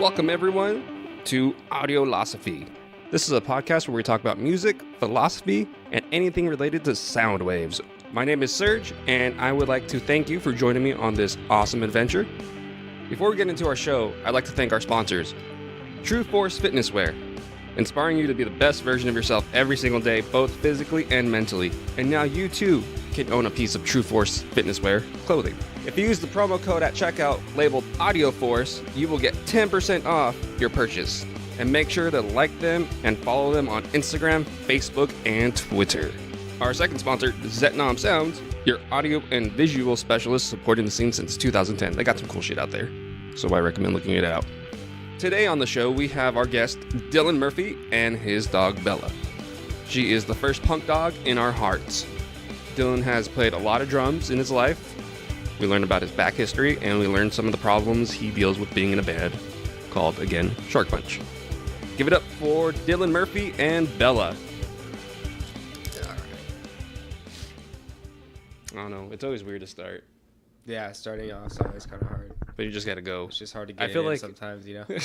Welcome, everyone, to Audiolosophy. This is a podcast where we talk about music, philosophy, and anything related to sound waves. My name is Serge, and I would like to thank you for joining me on this awesome adventure. Before we get into our show, I'd like to thank our sponsors, True Force Fitness Wear, inspiring you to be the best version of yourself every single day, both physically and mentally. And now you too can own a piece of True Force Fitness Wear clothing. If you use the promo code at checkout labeled AudioForce, you will get 10% off your purchase. And make sure to like them and follow them on Instagram, Facebook, and Twitter. Our second sponsor, Zetnom Sounds, your audio and visual specialist supporting the scene since 2010. They got some cool shit out there, so I recommend looking it out. Today on the show, we have our guest, Dylan Murphy, and his dog, Bella. She is the first punk dog in our hearts. Dylan has played a lot of drums in his life. We learned about his back history, and we learned some of the problems he deals with being in a band called, again, Shark Punch. Give it up for Dylan Murphy and Bella. I don't know. It's always weird to start. Yeah, starting off is always kind of hard. But you just gotta go. It's just hard to get I feel like sometimes, you know? I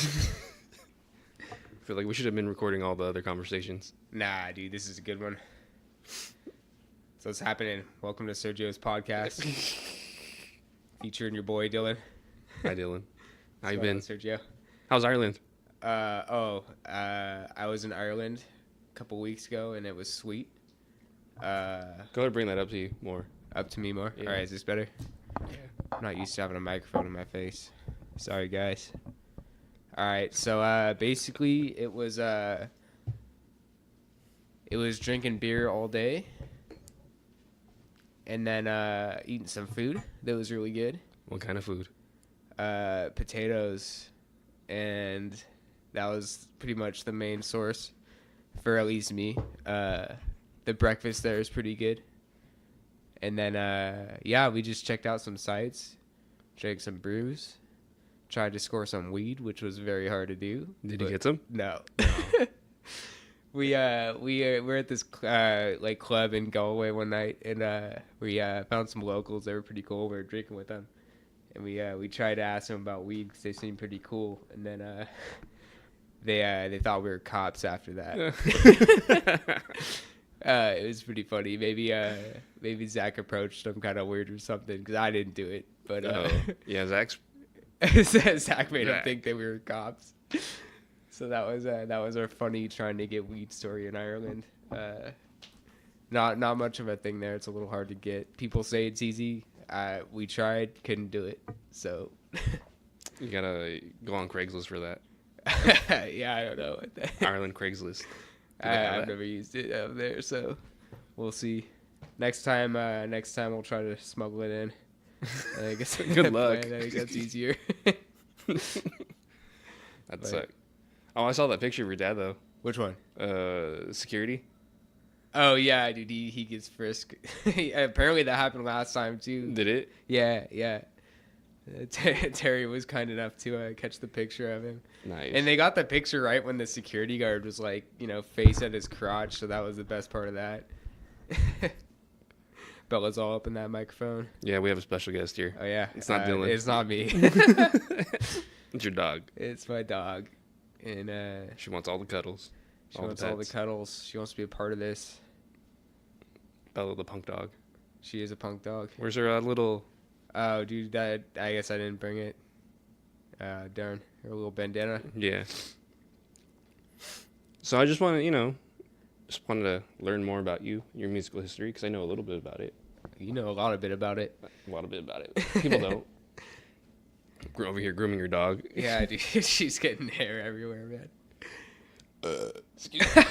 feel like we should have been recording all the other conversations. Nah, dude, this is a good one. So what's happening? Welcome to Sergio's podcast. Featuring your boy, Dylan. Hi, Dylan. How you What's going been? on, Sergio? How's Ireland? I was in Ireland a couple weeks ago, and it was sweet. Go ahead and bring that up to you more. Up to me more? Yeah. All right, is this better? Yeah. I'm not used to having a microphone in my face. Sorry, guys. All right, so basically it was drinking beer all day, and then eating some food that was really good. What kind of food? Potatoes, and that was pretty much the main source for at least me. The breakfast there is pretty good. And then, we just checked out some sites, drank some brews, tried to score some weed, which was very hard to do. Did you get some? No. We're at this club in Galway one night, and we found some locals that were pretty cool. We were drinking with them, and we tried to ask them about weed because they seemed pretty cool. And then they thought we were cops after that. It was pretty funny. Maybe Zach approached them kind of weird or something because I didn't do it. But yeah, Zach made them think that we were cops. So that was our funny trying to get weed story in Ireland. Not much of a thing there. It's a little hard to get. People say it's easy. We tried, couldn't do it. So you gotta go on Craigslist for that. Yeah, I don't know. Ireland Craigslist. I've never used it out there, so we'll see. Next time we'll try to smuggle it in. I guess Good luck. I think that's easier. That sucked. Oh, I saw that picture of your dad though. Which one? Security. Oh yeah, dude, he gets frisked. Apparently that happened last time too. Did it? Yeah. Terry was kind enough to catch the picture of him. Nice. And they got the picture right when the security guard was like, face at his crotch. So that was the best part of that. Bella's all up in that microphone. Yeah, we have a special guest here. Oh yeah, it's not Dylan. It's not me. It's your dog. It's my dog, and she wants all the cuddles. She wants all the cuddles. She wants to be a part of this. Bella the punk dog. She is a punk dog. Where's her little? Oh, dude, I guess I didn't bring it. Darn, her little bandana. Yeah. So I just wanted to learn more about you, your musical history, because I know a little bit about it. You know a lot bit about it. A lot about it. People don't. We're over here grooming your dog. Yeah, dude, she's getting hair everywhere, man. Excuse me.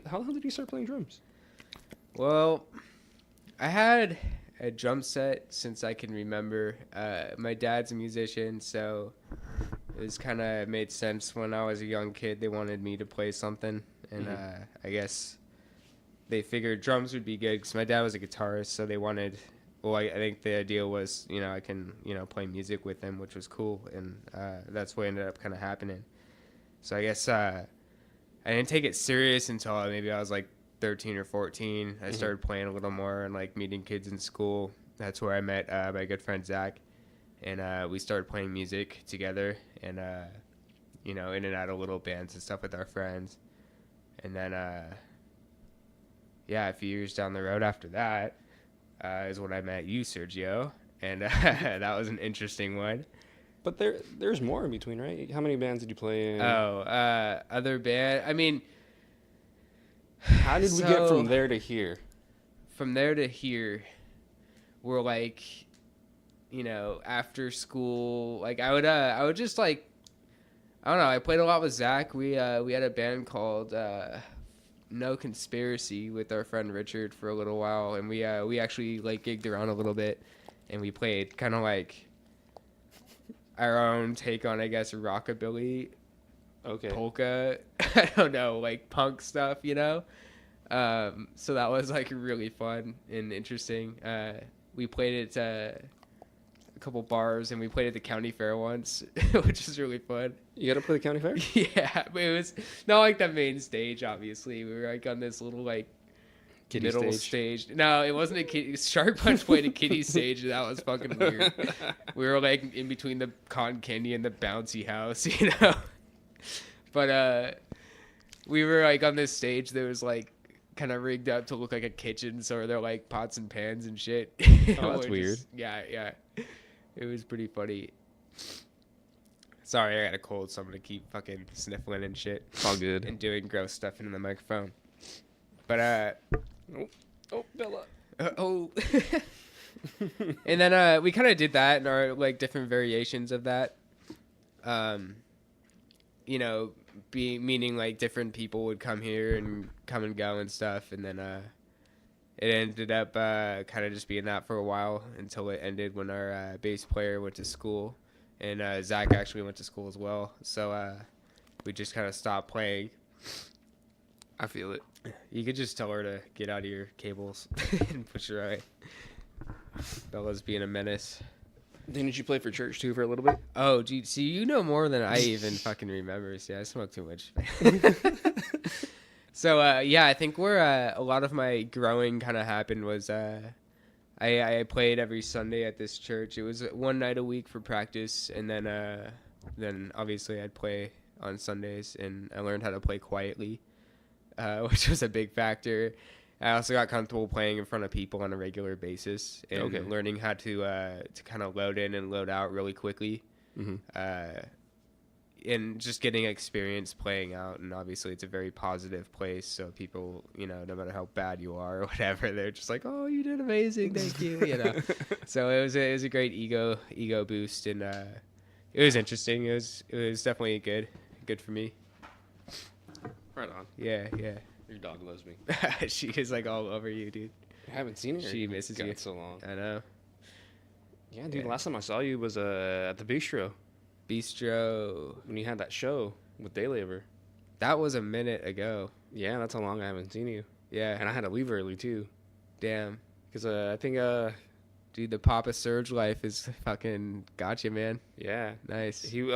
How did you start playing drums? Well, I had a drum set since I can remember. My dad's a musician, so it was kind of made sense when I was a young kid. They wanted me to play something, and I guess they figured drums would be good because my dad was a guitarist, so they wanted. Well, I think the idea was, I can, play music with him, which was cool, and that's what ended up kind of happening. So I guess I didn't take it serious until maybe I was like 13 or 14. I started playing a little more and like meeting kids in school. That's where I met my good friend Zach, and we started playing music together, and in and out of little bands and stuff with our friends. And then a few years down the road after that is when I met you, Sergio, and that was an interesting one. But there's more in between, right? How many bands did you play in? Other band. I mean, how did we get from there to here? From there to here, we're like, after school, like I would just like, I don't know. I played a lot with Zach. We had a band called No Conspiracy with our friend Richard for a little while, and we actually like gigged around a little bit, and we played kind of like our own take on, I guess, rockabilly, polka, I don't know, like punk stuff, So that was like really fun and interesting. We played at a couple bars, and we played at the county fair once, which was really fun. You got to play the county fair? Yeah, but it was not like the main stage, obviously. We were like on this little like Kiddie middle stage. No, it wasn't a kiddie. Shark Punch played a kiddie stage, and that was fucking weird. We were like in between the cotton candy and the bouncy house, But we were like on this stage that was like kind of rigged up to look like a kitchen, so they're like pots and pans and shit. Oh, that's weird. Yeah. It was pretty funny. Sorry, I got a cold, so I'm gonna keep fucking sniffling and shit. All good. And doing gross stuff into the microphone. But Bella. And then we kind of did that, and our like different variations of that. Meaning like different people would come here and come and go and stuff, and then it ended up kind of just being that for a while until it ended when our bass player went to school, and Zach actually went to school as well. So we just kind of stopped playing. I feel it. You could just tell her to get out of your cables and push her away. Bella's being a menace. Didn't you play for church too for a little bit? Oh, gee, see, you know more than I even fucking remember. See, I smoke too much. So, I think where a lot of my growing kind of happened was I played every Sunday at this church. It was one night a week for practice, and then obviously I'd play on Sundays, and I learned how to play quietly, which was a big factor. I also got comfortable playing in front of people on a regular basis, and learning how to kind of load in and load out really quickly. Mm-hmm. And just getting experience playing out, and obviously it's a very positive place, so people, no matter how bad you are or whatever, they're just like, oh, you did amazing, thank you, So it was a great ego boost, and it was interesting. It was definitely good for me. Right on. Yeah. Your dog loves me. She is like all over you, dude. I haven't seen her. She misses you. So long. I know. Yeah, dude. Yeah. Last time I saw you was at the Bistro. When you had that show with Daylabor. That was a minute ago. Yeah, that's how long I haven't seen you. Yeah. And I had to leave early too. Damn. Because I think dude, the Papa Surge life is fucking gotcha, man. Yeah. Nice. He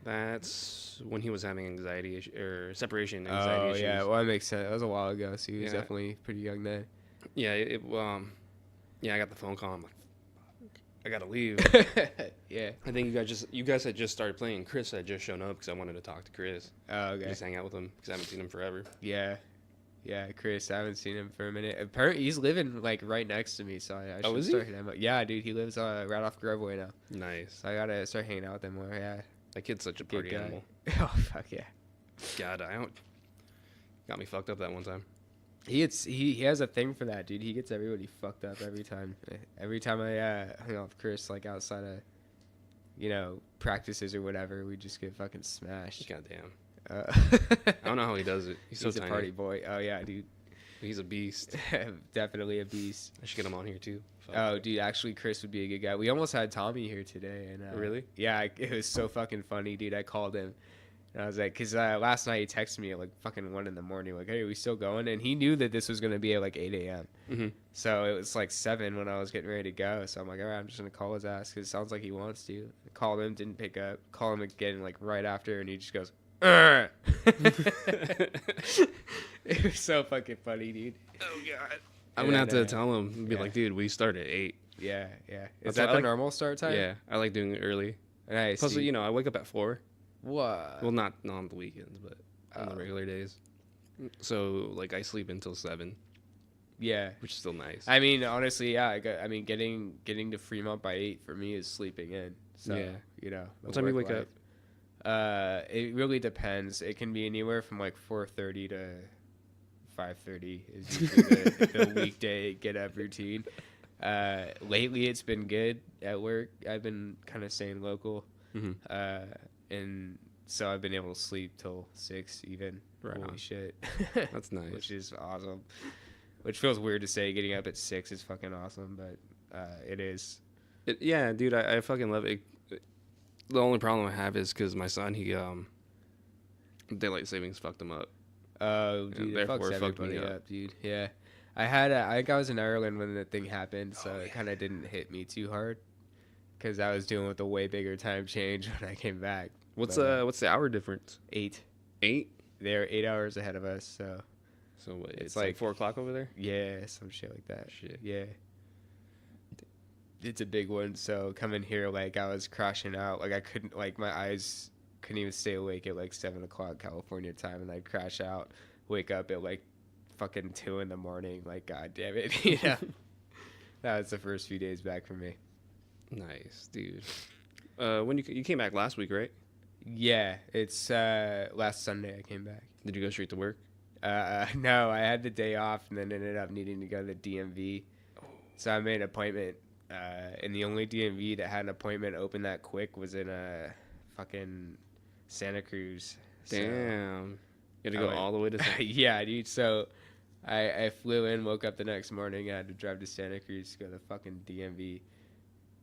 that's when he was having anxiety or separation anxiety issues. Oh yeah, well that makes sense. That was a while ago, so he was definitely pretty young then. Yeah, I got the phone call. I'm like, I gotta leave. Yeah. I think you guys had just started playing. Chris had just shown up because I wanted to talk to Chris. Oh, okay. Just hang out with him because I haven't seen him forever. Yeah, Chris, I haven't seen him for a minute. He's living like right next to me, so I should start hitting him up. Yeah, dude, he lives right off Groveway now. Nice. So I gotta start hanging out with him more. Yeah. That kid's such a party animal. Oh fuck yeah. God, got me fucked up that one time. He has a thing for that, dude. He gets everybody fucked up every time. Every time I hang out with Chris, like outside of, practices or whatever, we just get fucking smashed. Goddamn. I don't know how he does it. He's so tiny. A party boy. Oh yeah, dude. He's a beast. Definitely a beast. I should get him on here too. Oh, dude, actually, Chris would be a good guy. We almost had Tommy here today, and really? Yeah, it was so fucking funny, dude. I called him, and I was like, because last night he texted me at like fucking 1 a.m, like, hey, are we still going? And he knew that this was gonna be at like 8 a.m. Mm-hmm. So it was like 7 when I was getting ready to go. So I'm like, all right, I'm just gonna call his ass because it sounds like he wants to. I called him, didn't pick up. Call him again like right after, and he just goes, It was so fucking funny, dude. Oh god. I'm gonna have to tell him and be like, dude, we start at 8. Yeah, yeah. Is That's why that I the like- normal start time? Yeah, I like doing it early. Nice. Plus, you know, I wake up at 4. What? Well, not on the weekends, but on the Oh. regular days. So, like, I sleep until 7, Yeah. which is still nice. I mean, honestly, yeah. I mean, getting to Fremont by 8 for me is sleeping in. So, Yeah. you know. the What time do you work wake up? life. It really depends. It can be anywhere from like 4:30 to 5:30 is usually the weekday get up routine. Lately, it's been good at work. I've been kind of staying local, Mhm. and so I've been able to sleep till 6 even. Right Holy on. shit, That's nice. which is awesome. Which feels weird to say. Getting up at 6 is fucking awesome, but it is. Yeah, dude, I fucking love it. The only problem I have is because my son, daylight savings fucked him up. Oh, dude, it therefore fucks it fucked me everybody up. up, dude. Yeah, I think I was in Ireland when the thing happened, so it kind of didn't hit me too hard because I was dealing with a way bigger time change when I came back. What's But, the hour difference? 8. 8. They're 8 hours ahead of us, so So what, It's it's like like- 4 o'clock over there. yeah, some shit like that. Shit. Yeah. It's a big one, so coming here, like, I was crashing out. Like, I couldn't, like, my eyes couldn't even stay awake at, like, 7 o'clock California time, and I'd crash out, wake up at, like, fucking 2 in the morning. Like, god damn it, you know? That was the first few days back for me. Nice, dude. When you came back last week, right? Yeah, it's last Sunday I came back. Did you go straight to work? No, I had the day off and then ended up needing to go to the DMV. So I made an appointment. And the only DMV that had an appointment open that quick was in fucking Santa Cruz. So- Damn. You had to I go went- all the way to. yeah, dude. So I flew in, woke up the next morning, I had to drive to Santa Cruz to go to the fucking DMV.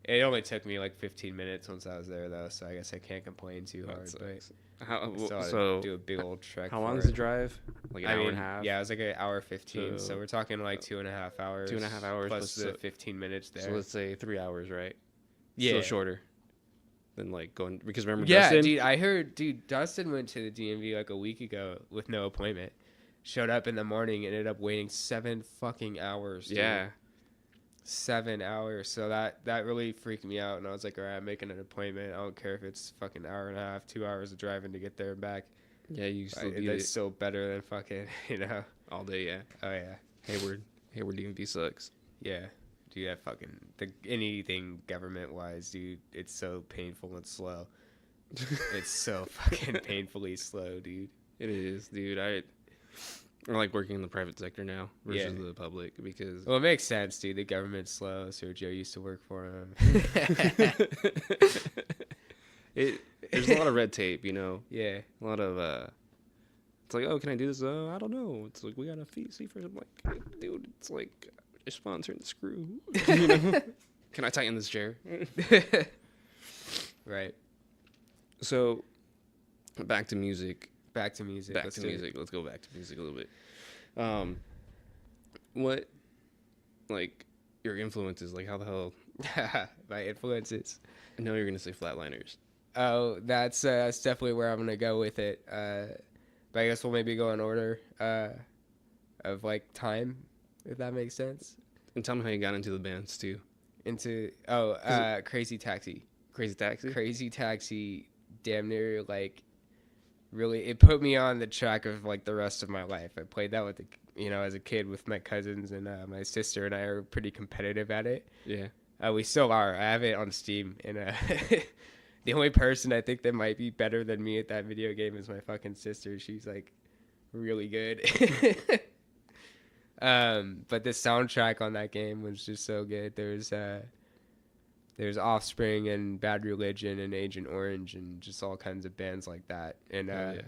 It only took me like 15 minutes once I was there, though, so I guess I can't complain too That hard. But sucks. How, still had to so do a big old trek. how for long is it. the drive? Like an hour and a half. Yeah, it was like an hour 15. So, So- we're talking like 2.5 hours. 2.5 hours plus plus the the- 15 minutes there. So let's say 3 hours, right? yeah, Still shorter than like going because remember yeah, Dustin? dude. I heard, Dustin went to the DMV like a week ago with no appointment. Showed up in the morning, ended up waiting 7 fucking hours. Dude. Yeah. 7 hours. So that really freaked me out, and I was like, all right, I'm making an appointment. I don't care if it's fucking hour and a half, 2 hours of driving to get there and back. Yeah, you still do That's it still better than fucking, you know. all day. Yeah. Oh yeah. Hayward DMV sucks. Yeah, dude, that fucking anything government wise, dude, it's so painful and slow. It's so fucking painfully slow, dude. It is, dude. I like working in the private sector now versus Yeah. the public because Well, it makes sense, dude. The government's slow. Sergio used to work for him. there's a lot of red tape, you know. Yeah, A lot of it's like, oh, can I do this? I don't know. It's like we gotta see first. I'm like, dude, it's like just sponsoring the screw. You know? Can I tighten this chair? right. So, back to music. Back to music. Back Let's to do it. music. Let's go back to music a little bit. What, like, your influences? Like, how the hell? My influences. I know you're gonna say Flatliners. Oh, that's definitely where I'm gonna go with it. But I guess we'll maybe go in order of like time, if that makes sense. And tell me how you got into the bands too. Crazy Taxi. Crazy Taxi. Crazy Taxi, damn near like, really, it put me on the track of like the rest of my life. I played that with as a kid with my cousins, and my sister and I are pretty competitive at it. Yeah. We still are. I have it on Steam, and the only person I think that might be better than me at that video game is my fucking sister. She's like really good. But the soundtrack on that game was just so good. There's Offspring and Bad Religion and Agent Orange and just all kinds of bands like that. And Oh, yeah.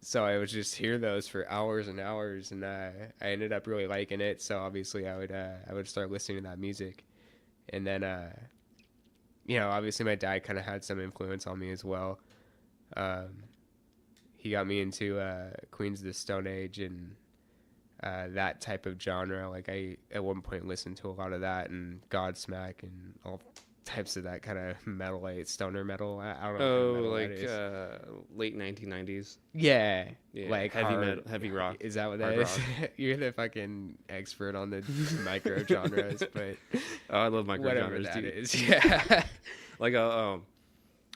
so I would just hear those for hours and hours, and I ended up really liking it. So obviously I would start listening to that music, and then obviously my dad kind of had some influence on me as well. He got me into Queens of the Stone Age and that type of genre. Like I at one point listened to a lot of that and Godsmack and types of that kind of metal, like stoner metal. I don't know. Oh, What kind of like metal that is. late 1990s. Yeah, Yeah, like heavy hard, metal, heavy rock. Is that what hard that is? rock. You're the fucking expert on the micro genres, but Oh, I love micro whatever genres, that dude. is. Yeah. Like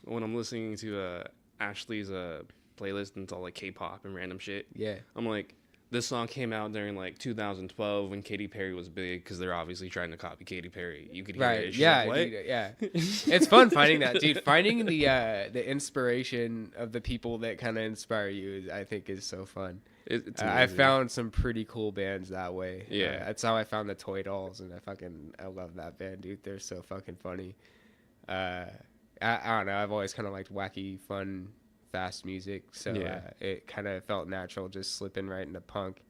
when I'm listening to Ashley's playlist and it's all like K-pop and random shit. Yeah. I'm like, this song came out during like 2012 when Katy Perry was big because they're obviously trying to copy Katy Perry. You could hear it. Right. It's Yeah. like, what? Dude, yeah. It's fun finding that, dude. Finding the inspiration of the people that kind of inspire you, I think, is so fun. It's I amazing. found some pretty cool bands that way. Yeah. That's how I found the Toy Dolls, and I love that band, dude. They're so fucking funny. I don't know. I've always kind of liked wacky, fun, fast music, so Yeah. it kind of felt natural just slipping right into punk.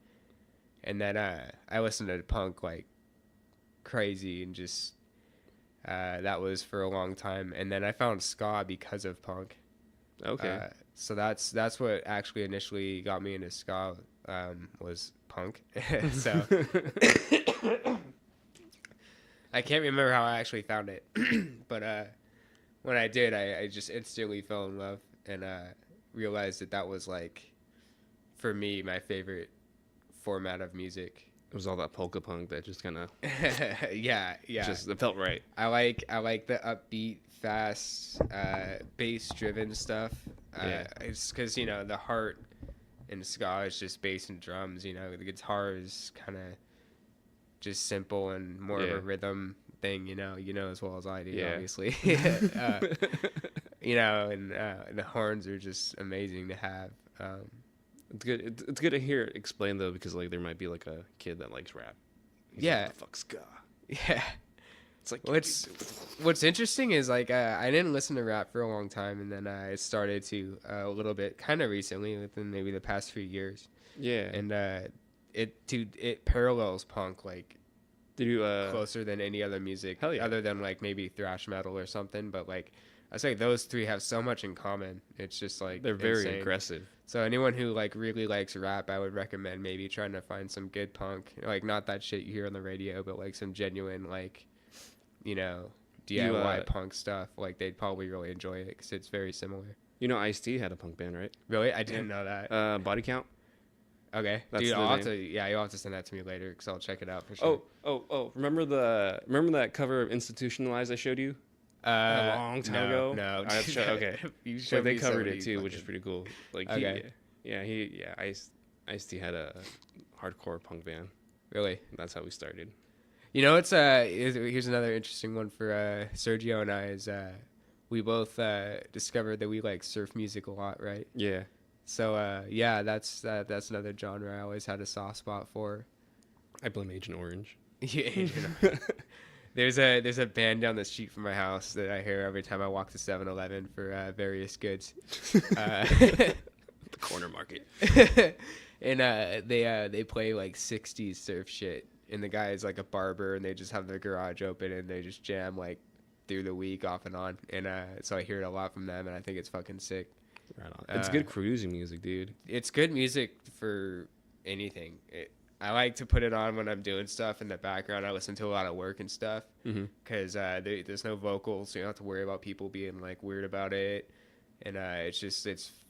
And then I listened to punk like crazy, and just that was for a long time. And then I found ska because of punk. Okay. So that's what actually initially got me into ska, was punk. So I can't remember how I actually found it, but when I did, I just instantly fell in love, and realized that was like, for me, my favorite format of music. It was all that polka punk that just kind of Yeah. just it felt right. I like the upbeat, fast, bass driven stuff. Yeah. It's because the heart in ska is just bass and drums. The guitar is kind of just simple and more of Yeah. a rhythm thing. As well as I do, Yeah. obviously. And the horns are just amazing to have. It's good. It's good to hear it explained though, because like there might be like a kid that likes rap. He's Yeah. Like, what the fuck ska? Yeah. It's like What's interesting is like I didn't listen to rap for a long time, and then I started to a little bit kind of recently, within maybe the past few years, yeah. and it parallels punk like Did you closer than any other music, Hell yeah. other than like maybe thrash metal or something. But like I say, those three have so much in common. It's just like they're very insane. aggressive. So anyone who like really likes rap, I would recommend maybe trying to find some good punk, like not that shit you hear on the radio, but like some genuine like, DIY punk stuff. Like they'd probably really enjoy it because it's very similar. You know, Ice-T had a punk band, right? Really, I didn't know that. Body Count. Okay, That's dude, the I'll have name. to. Yeah, you'll have to send that to me later because I'll check it out for sure. Oh! Remember that cover of Institutionalized I showed you a long time ago? No, I have to show, okay. You Like showed they me so covered many it too, which is fucking- pretty cool. Like Okay. Ice-T had a hardcore punk band. Really. That's how we started. Here's another interesting one for Sergio and I is we both discovered that we like surf music a lot, right? Yeah. So that's another genre I always had a soft spot for. I blame Agent Orange. Yeah, there's a band down the street from my house that I hear every time I walk to 7-Eleven for various goods. The corner market. And they play like 60s surf shit, and the guy is like a barber, and they just have their garage open and they just jam like through the week off and on, and so I hear it a lot from them, and I think it's fucking sick. Right on. It's good cruising music, dude. It's good music for anything. I like to put it on when I'm doing stuff in the background. I listen to a lot of work and stuff because there's no vocals, so you don't have to worry about people being like weird about it, and it's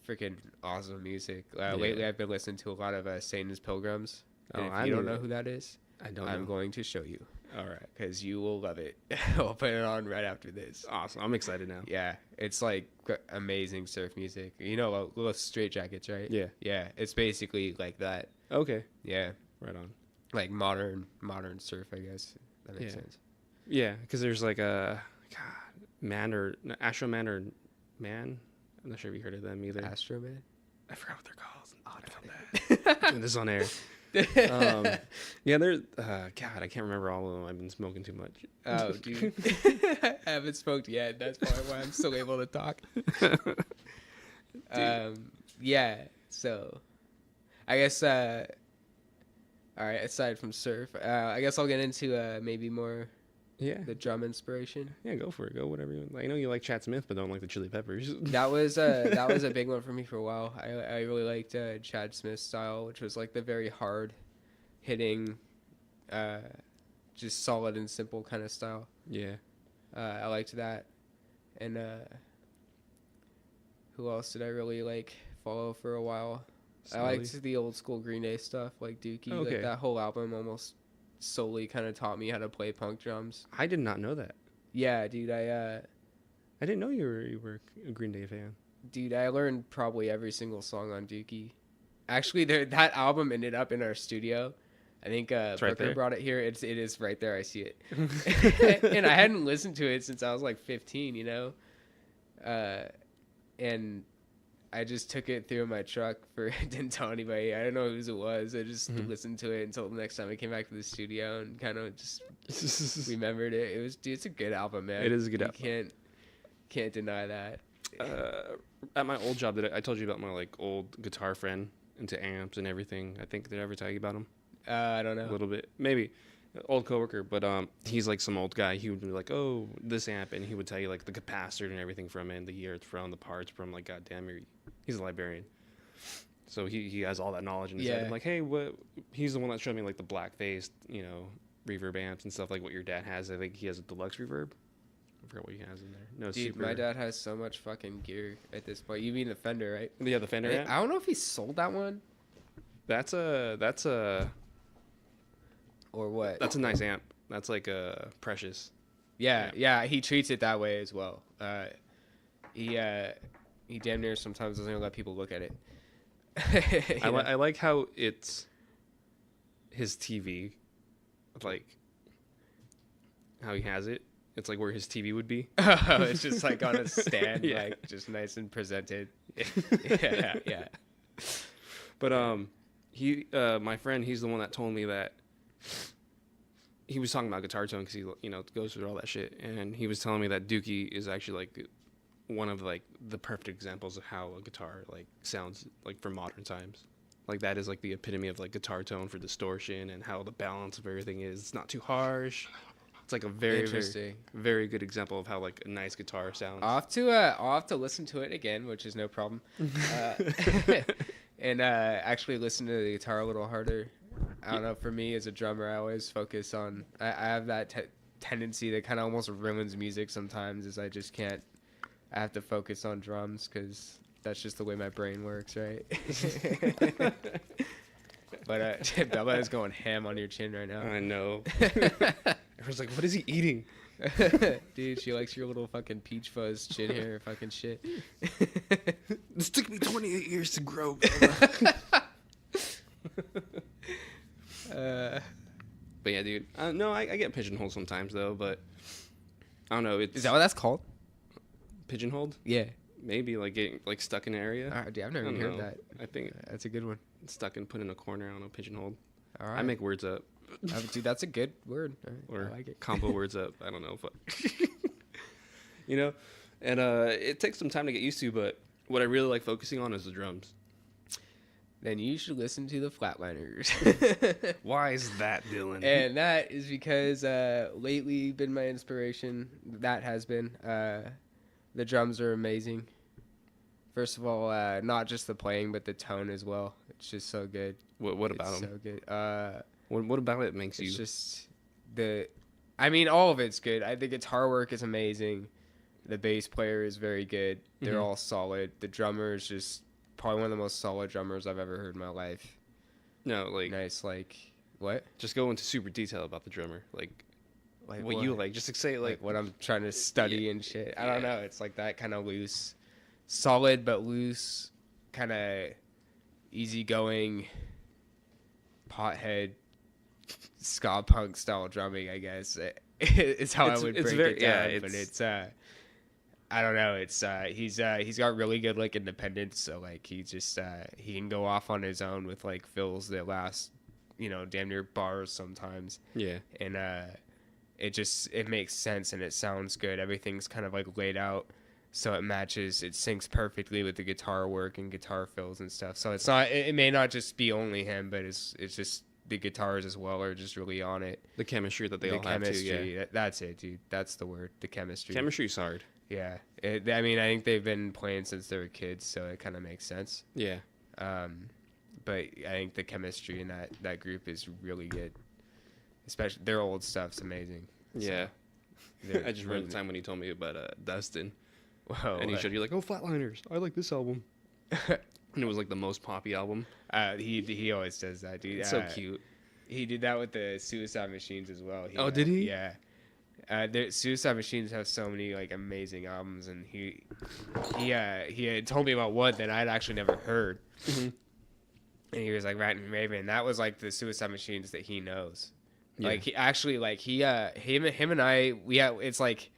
freaking awesome music. Lately, I've been listening to a lot of Satan's Pilgrims. Oh, And if I you don't know- know who that is, I don't I'm know. going to show you All right. because you will love it. I'll put it on right after this. Awesome. I'm excited now. Yeah, it's like amazing surf music. Little Straight Jackets, right? Yeah. Yeah, it's basically like that. Okay. Yeah, Right on. like modern surf, I guess. That makes Yeah. sense. Yeah, because there's like a Astro Man or Man. I'm not sure if you heard of them either. Astro Man. I forgot what they're called. Oh, I found that. Doing this on air. Yeah, there's God, I can't remember all of them. I've been smoking too much. Oh, dude. I haven't smoked yet. That's probably why I'm still able to talk. Yeah, so I guess, all right, aside from surf, I guess I'll get into maybe more Yeah, the drum inspiration. yeah, go for it. Go whatever you want. Like, I know you like Chad Smith, but don't like the Chili Peppers. That was a big one for me for a while. I really liked Chad Smith's style, which was like the very hard hitting, just solid and simple kind of style. Yeah, I liked that. And who else did I really like follow for a while? I liked the old school Green Day stuff, like Dookie. Okay. Like that whole album almost solely kind of taught me how to play punk drums. I did not know that. Yeah, dude. I didn't know you were a Green Day fan. Dude, I learned probably every single song on Dookie. Actually, that album ended up in our studio. I think Booker brought it here. It is right there. I see it. And I hadn't listened to it since I was like 15, you know? And I just took it through my truck didn't tell anybody. I don't know whose it was. I just listened to it until the next time I came back to the studio and kind of just remembered it. It's a good album, man. It is a good album. You can't deny that. At my old job, I told you about my like old guitar friend into amps and everything. I think did I ever tell you about him? I don't know. A little bit, maybe. Old coworker, but he's like some old guy. He would be like, "Oh, this amp," and he would tell you like the capacitor and everything from it, and the year it's from, the parts from. Like, goddamn, he's a librarian, so he has all that knowledge in his head. I'm like, hey, what? He's the one that showed me like the black faced, reverb amps and stuff like what your dad has. I think he has a deluxe reverb. I forgot what he has in there. No, dude, my dad has so much fucking gear at this point. You mean the Fender, right? Yeah, the Fender amp. I don't know if he sold that one. That's a. Or what? That's a nice amp. That's like a Precious. Yeah. He treats it that way as well. He damn near sometimes doesn't even let people look at it. I like how it's his TV, like how he has it. It's like where his TV would be. Oh, it's just like on a stand, like just nice and presented. Yeah. But my friend, he's the one that told me that. He was talking about Guitar Tone because he, goes through all that shit, and he was telling me that Dookie is actually like one of like the perfect examples of how a guitar like sounds like for modern times. Like that is like the epitome of like guitar tone for distortion and how the balance of everything is. It's not too harsh. It's like a very, very, very good example of how like a nice guitar sounds. I'll have to listen to it again, which is no problem, and actually listen to the guitar a little harder. I don't know. For me, as a drummer, I always focus on. I have that tendency that kind of almost ruins music sometimes. Is I just can't. I have to focus on drums because that's just the way my brain works, right? But Bella is going ham on your chin right now. I know. Everyone's like, "What is he eating?" Dude, she likes your little fucking peach fuzz chin hair, fucking shit. This took me 28 years to grow. But yeah, dude. No, I get pigeonholed sometimes though. But I don't know. Is that what that's called? Pigeonholed? Yeah. Maybe like getting like stuck in an area. Dude, I've never heard that. I think that's a good one. Stuck and put in a corner. I don't know. Pigeonholed. All right. I make words up. Dude, that's a good word. Or I like it. combo words up. I don't know. But and it takes some time to get used to. But what I really like focusing on is the drums. Then you should listen to the Flatliners. Why is that, Dylan? And that is because lately been my inspiration. That has been. The drums are amazing. First of all, not just the playing, but the tone as well. It's just so good. What about them? So good. What about it makes you? It's just all of it's good. The guitar work is amazing. The bass player is very good. They're all solid. The drummer is just probably one of the most solid drummers I've ever heard in my life. No, like nice, like what? Just go into super detail about the drummer, like what you like. Just say like what I'm trying to study and shit. I don't know. It's like that kind of loose, solid but loose, kind of easygoing, pothead, ska punk style drumming. I guess is how I would break it down. But it's I don't know. It's he's got really good like independence. So like he just he can go off on his own with like fills that last, damn near bars sometimes. Yeah. And it makes sense and it sounds good. Everything's kind of like laid out so it matches. It syncs perfectly with the guitar work and guitar fills and stuff. So it's not. It may not just be only him, but it's just the guitars as well are just really on it. The chemistry that they all have too. Yeah. That's it, dude. That's the word. The chemistry. Chemistry's hard. Yeah, I think they've been playing since they were kids, so it kind of makes sense. Yeah. But I think the chemistry in that group is really good. Especially their old stuff's amazing. Yeah. I just remember the time when he told me about Dustin. Whoa. And he showed you like, oh, Flatliners. I like this album. And it was like the most poppy album. He always does that, dude. It's so cute. He did that with the Suicide Machines as well. Oh, did he? Yeah. Suicide Machines have so many like amazing albums, and he had told me about one that I'd actually never heard. Mm-hmm. And he was like, Rat and Raven. That was like the Suicide Machines that he knows. Yeah. Like he actually like him and I it's like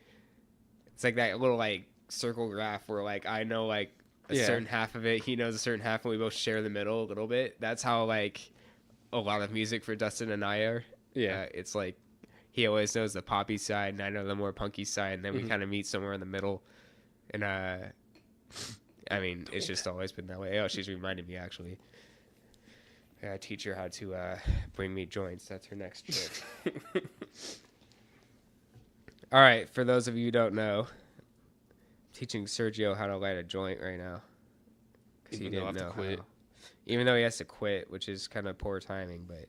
that little like circle graph where like I know like a certain half of it, he knows a certain half, and we both share the middle a little bit. That's how like a lot of music for Dustin and I are. Yeah. It's like he always knows the poppy side, and I know the more punky side, and then we kind of meet somewhere in the middle. And I mean, it's just always been that way. Oh, she's reminding me actually. I gotta teach her how to bring me joints. That's her next trick. All right, for those of you who don't know, I'm teaching Sergio how to light a joint right now. Because he didn't know how. Even though he has to quit, which is kind of poor timing, but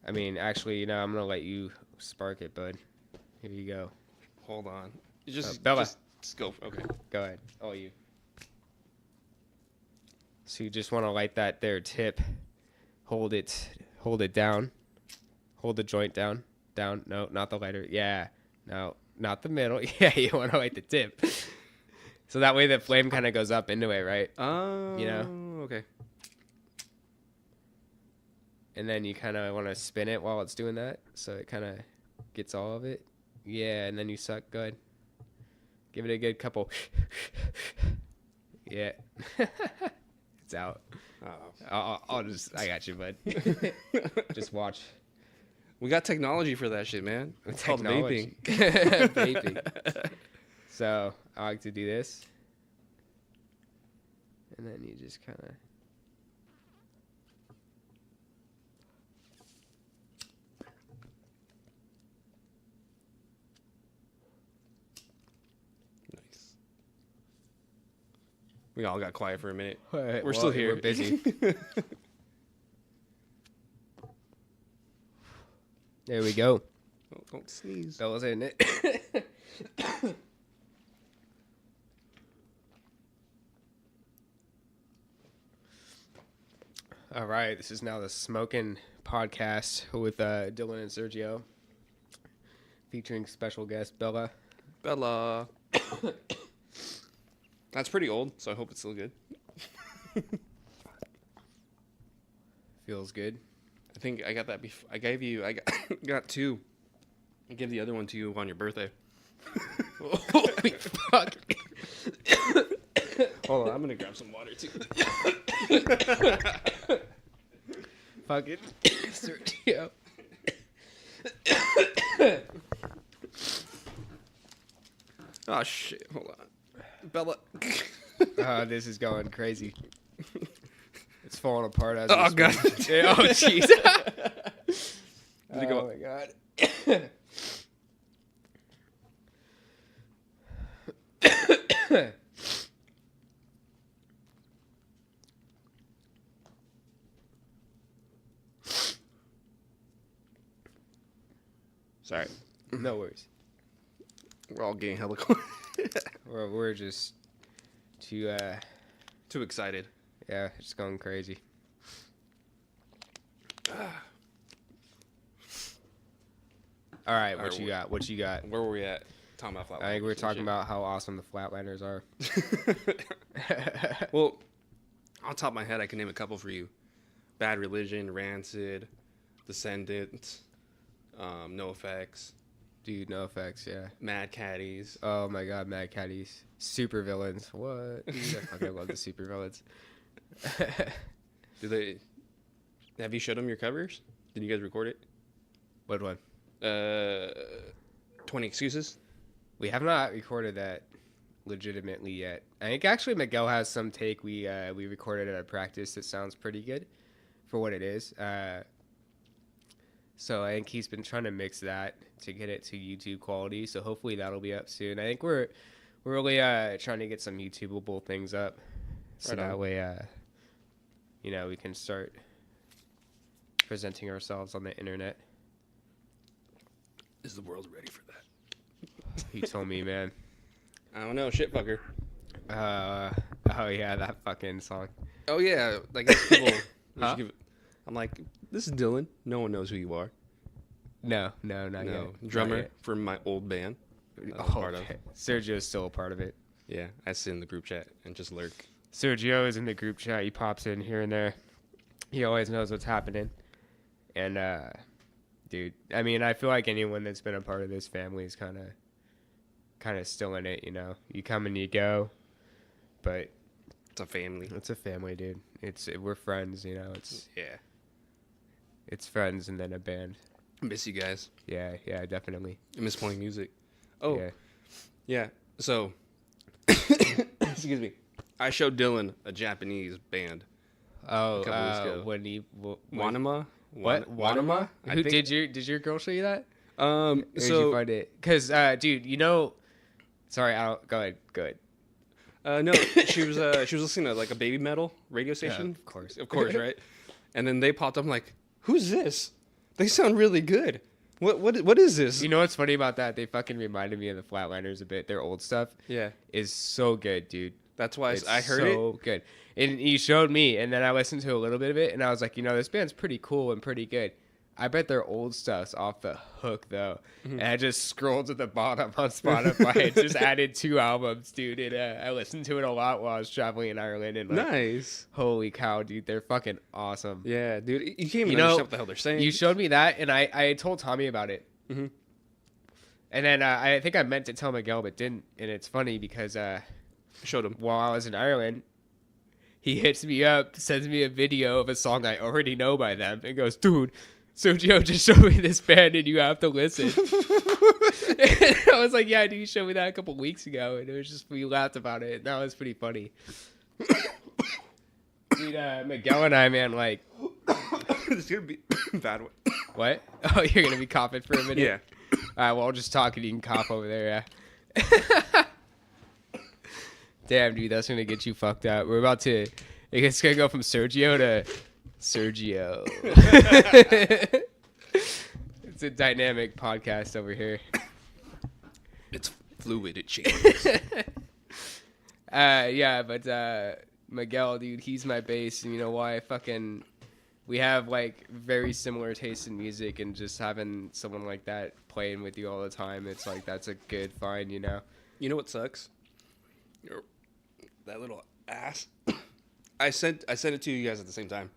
I mean, actually, I'm gonna let you spark it, bud. Here you go. Hold on. Just Bella. Just go. Okay. Go ahead. All you. So you just want to light that there tip. Hold it down. Hold the joint down. Down. No, not the lighter. Yeah. No, not the middle. Yeah, you want to light the tip. So that way the flame kind of goes up into it, right? Okay. And then you kind of want to spin it while it's doing that, so it kind of gets all of it. Yeah, and then you suck. Good. Give it a good couple. Yeah. It's out. I got you, bud. Just watch. We got technology for that shit, man. It's called vaping. Vaping. So I like to do this. And then you just kind of. Nice. We all got quiet for a minute. We're still here. We're busy. There we go. Oh, don't sneeze. That was in it. All right, this is now the Smoking Podcast with Dylan and Sergio, featuring special guest Bella. Bella. That's pretty old, so I hope it's still good. Feels good. I think I got that before. I got two. I gave the other one to you on your birthday. Holy fuck. Hold on, I'm gonna grab some water too. Fucking Sergio. Oh shit! Hold on, Bella. This is going crazy. It's falling apart as. Oh god! Oh jeez. Did it go? Oh my god. Sorry. No worries. We're all getting hella We're just too too excited. yeah, it's going crazy. All right, what you got? What you got? Where were we at? Talking about Flatliners. I think we were talking about how awesome the Flatliners are. Well, on top of my head, I can name a couple for you: Bad Religion, Rancid, Descendants, NoFX, Dude, no effects, yeah. Mad Caddies. Oh my god, Mad Caddies. Super villains. What? Dude, I fucking love the super villains. Do they? Have you showed them your covers? Did you guys record it? What one? 20 Excuses. We have not recorded that legitimately yet. I think actually Miguel has some take we recorded at a practice that sounds pretty good for what it is. So I think he's been trying to mix that to get it to YouTube quality. So hopefully that'll be up soon. I think we're really trying to get some YouTubeable things up, so Right on. that way we can start presenting ourselves on the internet. Is the world ready for that? You told me, man. I don't know, shit fucker. Oh yeah, that fucking song. Oh yeah, like people. Huh? I'm like, this is Dylan. No one knows who you are. No, not No, yet. drummer Not yet. from my old band. I was Oh, part of. okay. Sergio's still a part of it. Yeah, I sit in the group chat and just lurk. Sergio is in the group chat. He pops in here and there. He always knows what's happening. And dude, I mean, I feel like anyone that's been a part of this family is kind of still in it. You know, you come and you go, but It's a family. it's a family, dude. We're friends. You know, Yeah, it's friends and then a band. I miss you guys. Yeah, definitely. I miss playing music. Oh, Yeah. yeah. So, excuse me. I showed Dylan a Japanese band. Oh, couple weeks ago. when he Wanama? What? Wanama? Who did your girl show you that? Or did you So, find it? Cause, dude, you know. Sorry, I don't. Go ahead. no, she was listening to like a baby metal radio station. of course, Right? And then they popped up. I'm like, who's this? They sound really good. What is this? You know what's funny about that? They fucking reminded me of the Flatliners a bit. Their old stuff Yeah, is so good, dude. that's why It's I heard it. so good. And he showed me, and then I listened to a little bit of it, and I was like, you know, this band's pretty cool and pretty good. I bet their old stuff's off the hook, though. Mm-hmm. And I just scrolled to the bottom on Spotify. It just added 2 albums, dude. And I listened to it a lot while I was traveling in Ireland. And like, Nice. holy cow, dude, they're fucking awesome. Yeah, dude. You can't even You know, understand what the hell they're saying. You showed me that, and I told Tommy about it. Mhm. And then I think I meant to tell Miguel, but didn't. And it's funny because showed him. while I was in Ireland, he hits me up, sends me a video of a song I already know by them, and goes, dude, Sergio just showed me this band and you have to listen. And I was like, yeah, dude, you showed me that a couple weeks ago. And it was just, we laughed about it. And that was pretty funny. Dude, Miguel and I, man, like, This is gonna be a bad one. what? Oh, you're going to be coughing for a minute? Yeah. All right, well, I'll just talk and you can cough over there, yeah. Damn, dude, that's going to get you fucked up. We're about to, it's going to go from Sergio to Sergio. It's a dynamic podcast over here. It's fluid. It changes. Yeah, but Miguel, dude, he's my bass, and you know why? We have like very similar tastes in music, and just having someone like that playing with you all the time, it's like that's a good find, you know. You know what sucks? That little ass. I sent it to you guys at the same time.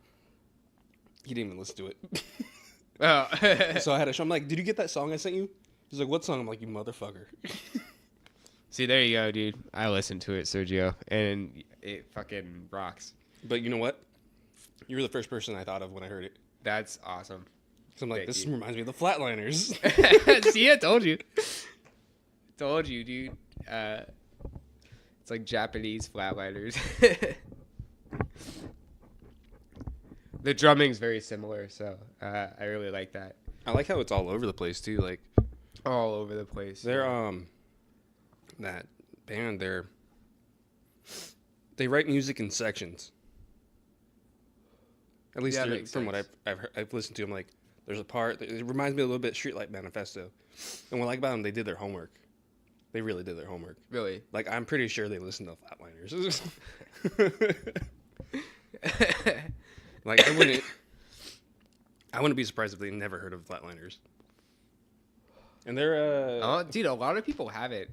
He didn't even listen to it. Oh, So I had to show him, like, did you get that song I sent you? He's like, what song? I'm like, you motherfucker. see, there you go, dude. I listened to it, Sergio, and it fucking rocks. But you know what? You were the first person I thought of when I heard it. That's awesome. So I'm like, Thank this you. reminds me of the Flatliners. See, I told you. Told you, dude. It's like Japanese Flatliners. The drumming's very similar, so I really like that. I like how it's all over the place too. Like All over the place. they're that band, they write music in sections. At least Yeah, makes from what sense. I've listened to, I'm like, there's a part that it reminds me a little bit of Streetlight Manifesto. And what I like about them, they did their homework. They really did their homework. Really? Like, I'm pretty sure they listened to Flatliners. Like, I wouldn't be surprised if they never heard of Flatliners. And they're Oh, dude, a lot of people have it.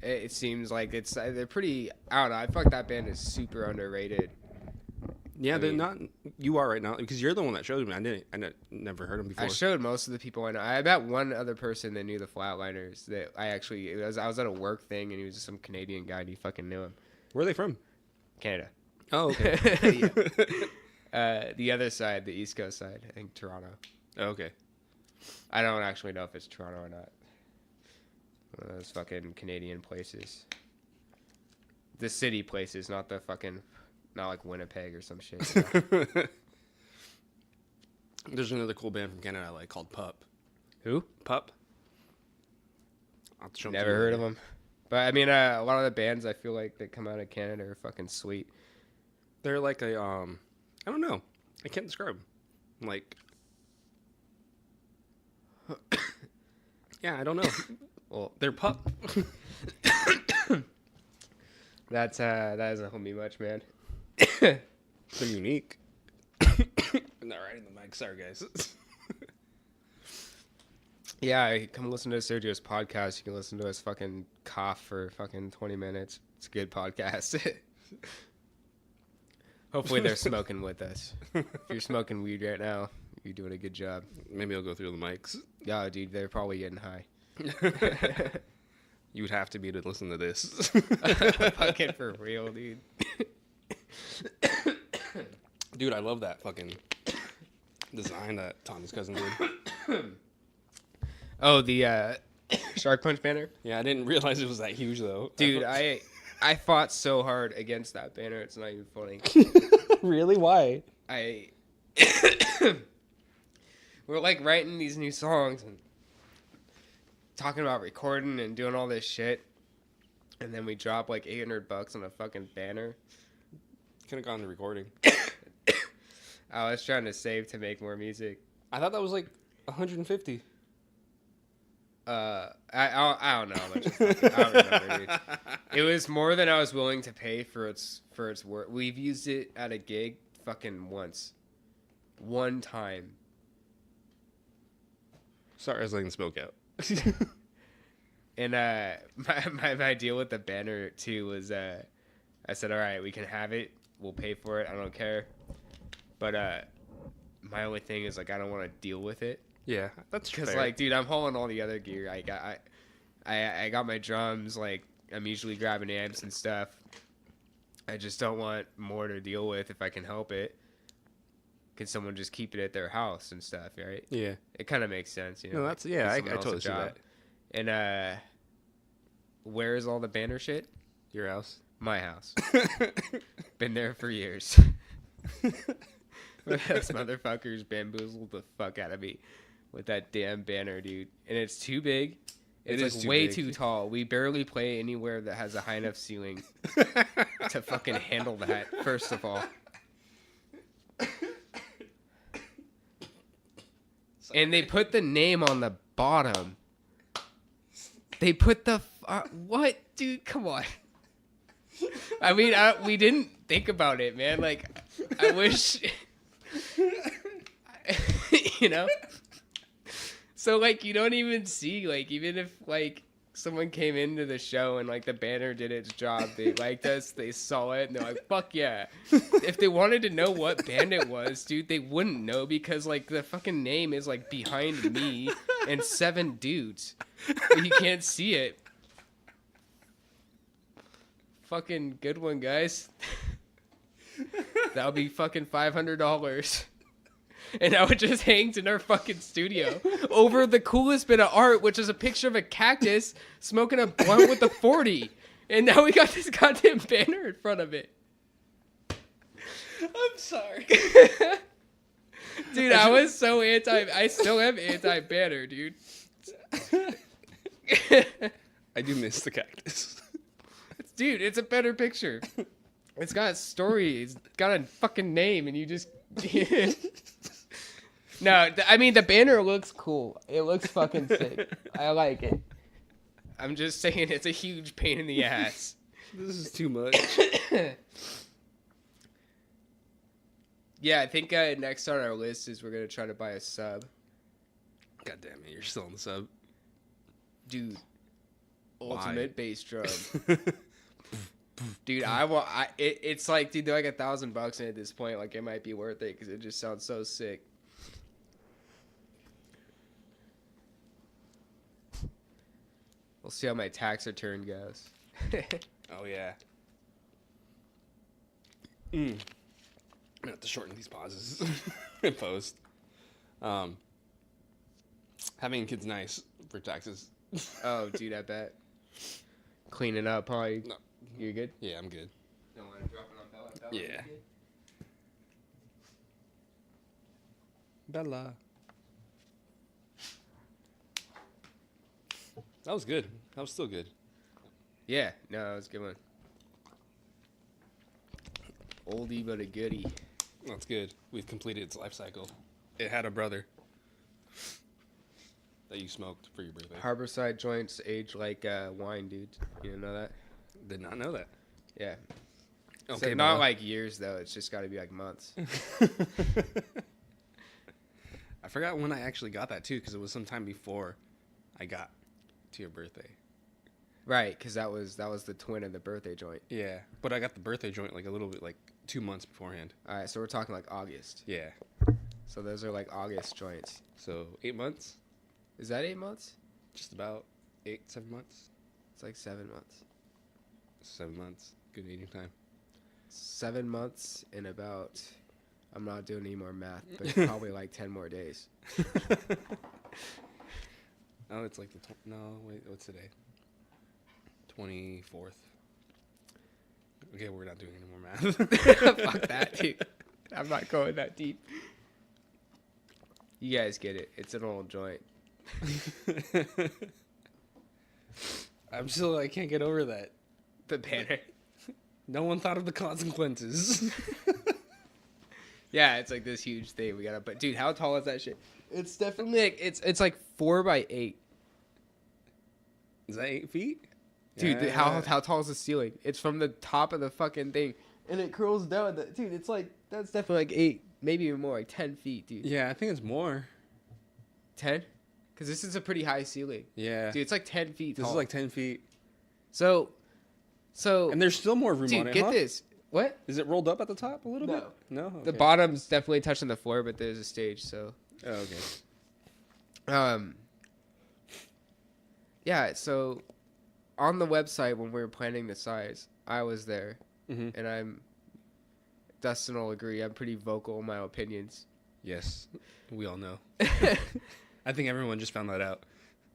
It seems like they're pretty. I don't know. I feel like that band is super underrated. yeah, I they're mean- not. You are right now because you're the one that showed me. I never heard them before. I showed most of the people I know. I met one other person that knew the Flatliners. That I was at a work thing, and he was just some Canadian guy, and he fucking knew him. Where are they from? Canada. Oh, okay. The other side, the East Coast side, I think Toronto. Oh, okay. I don't actually know if it's Toronto or not. One of those fucking Canadian places. The city places, not like Winnipeg or some shit. You know? There's another cool band from Canada I like called Pup. Who? Pup. I'll have to show 'em to Never you heard later. of them. But I mean, a lot of the bands I feel like that come out of Canada are fucking sweet. They're like a I don't know. I can't describe them. Like, yeah, I don't know. Well, They're pup. that doesn't help me much, man. They're unique. I'm not right in the mic. Sorry, guys. Yeah, come listen to Sergio's podcast. You can listen to us fucking cough for fucking 20 minutes. It's a good podcast. Hopefully they're smoking with us. If you're smoking weed right now, you're doing a good job. Maybe I'll go through the mics. Yeah, dude, they're probably getting high. You would have to be to listen to this. Fucking for real, dude. Dude, I love that fucking design that Tommy's cousin did. Oh, the Shark Punch banner? Yeah, I didn't realize it was that huge, though. Dude, I fought so hard against that banner. It's not even funny. Really? Why? We're like writing these new songs and talking about recording and doing all this shit, and then we drop like $800 on a fucking banner. Could have gone to recording. I was trying to save to make more music. I thought that was like 150. I don't know how much. I don't remember, dude. It was more than I was willing to pay for its work. We've used it at a gig fucking once, one time. Sorry, I was letting smoke out. And my deal with the banner too was I said, all right, we can have it. We'll pay for it. I don't care. But my only thing is like I don't want to deal with it. Yeah, that's Because fair. like, dude, I'm hauling all the other gear. I got my drums. Like I'm usually grabbing amps and stuff. I just don't want more to deal with if I can help it. Can someone just keep it at their house and stuff, right? Yeah. It kind of makes sense, you know. No, that's yeah. I Give someone else a totally see job. that. And where is all the banner shit? Your house. My house. Been there for years. Those motherfuckers bamboozled the fuck out of me with that damn banner, dude. And it's too big. It's like way too tall. We barely play anywhere that has a high enough ceiling to fucking handle that, first of all. And they put the name on the bottom. They put the... what? Dude, come on. I mean, we didn't think about it, man. Like, I wish... you know? So, like, you don't even see, like, even if, like, someone came into the show and, like, the banner did its job, they liked us, they saw it, and they're like, fuck yeah. If they wanted to know what band it was, dude, they wouldn't know because, like, the fucking name is, like, behind me and 7 dudes. But you can't see it. Fucking good one, guys. That'll be fucking $500. And now it just hangs in our fucking studio over the coolest bit of art, which is a picture of a cactus smoking a blunt with a 40. And now we got this goddamn banner in front of it. I'm sorry. Dude, I was so I still am anti-banner, dude. I do miss the cactus. Dude, it's a better picture. It's got a story. It's got a fucking name, and you just... No, I mean, the banner looks cool. It looks fucking sick. I like it. I'm just saying it's a huge pain in the ass. This is too much. Yeah, I think next on our list is we're going to try to buy a sub. God damn it, you're still on the sub. Dude, Why? ultimate bass drum. Dude, it's like, dude, they're like $1,000 in at this point. Like, it might be worth it because it just sounds so sick. We'll see how my tax return goes. Oh, yeah. I'm going to have to shorten these pauses in post. Having kids nice for taxes. Oh, dude, I bet. Cleaning up, huh? No. You good? Yeah, I'm good. Don't want to drop it on Bella? Yeah. Bella. That was good. That was still good. Yeah, no, that was a good one. Oldie but a goodie. That's good. We've completed its life cycle. It had a brother. that you smoked for your birthday? Harborside joints age like wine, dude. You didn't know that? Did not know that. Yeah. Okay, So not like years though. It's just got to be like months. I forgot when I actually got that too, because it was sometime before I got to your birthday. Right, because that was the twin of the birthday joint. Yeah, but I got the birthday joint like a little bit, like 2 months beforehand. All right, so we're talking like August. Yeah. So those are like August joints. So 8 months, Is that 8 months? just about 7 months. It's like 7 months. 7 months, good aging time. 7 months in about. I'm not doing any more math, but probably like 10 more days. Oh, it's like no, wait, what's today? 24th. Okay, we're not doing any more math. Fuck that, dude. I'm not going that deep. You guys get it. It's an old joint. I can't get over that. The banner. No one thought of the consequences. Yeah, it's like this huge thing we gotta. But dude, how tall is that shit? It's definitely like it's like 4 by 8. Is that 8 feet? Dude, Yeah. how tall is the ceiling? It's from the top of the fucking thing, and it curls down. Dude, it's like that's definitely like 8, maybe even more, like 10 feet, dude. Yeah, I think it's more. 10? Because this is a pretty high ceiling. Yeah. Dude, it's like 10 feet tall. This is like 10 feet. So, And there's still more room dude, on it, get huh? this. What? Is it rolled up at the top a little No. bit? No? Okay. The bottom's definitely touching the floor, but there's a stage, so. Oh, okay. Yeah, so on the website when we were planning the size, I was there, Mm-hmm. and Dustin will agree, I'm pretty vocal in my opinions. Yes. We all know. I think everyone just found that out.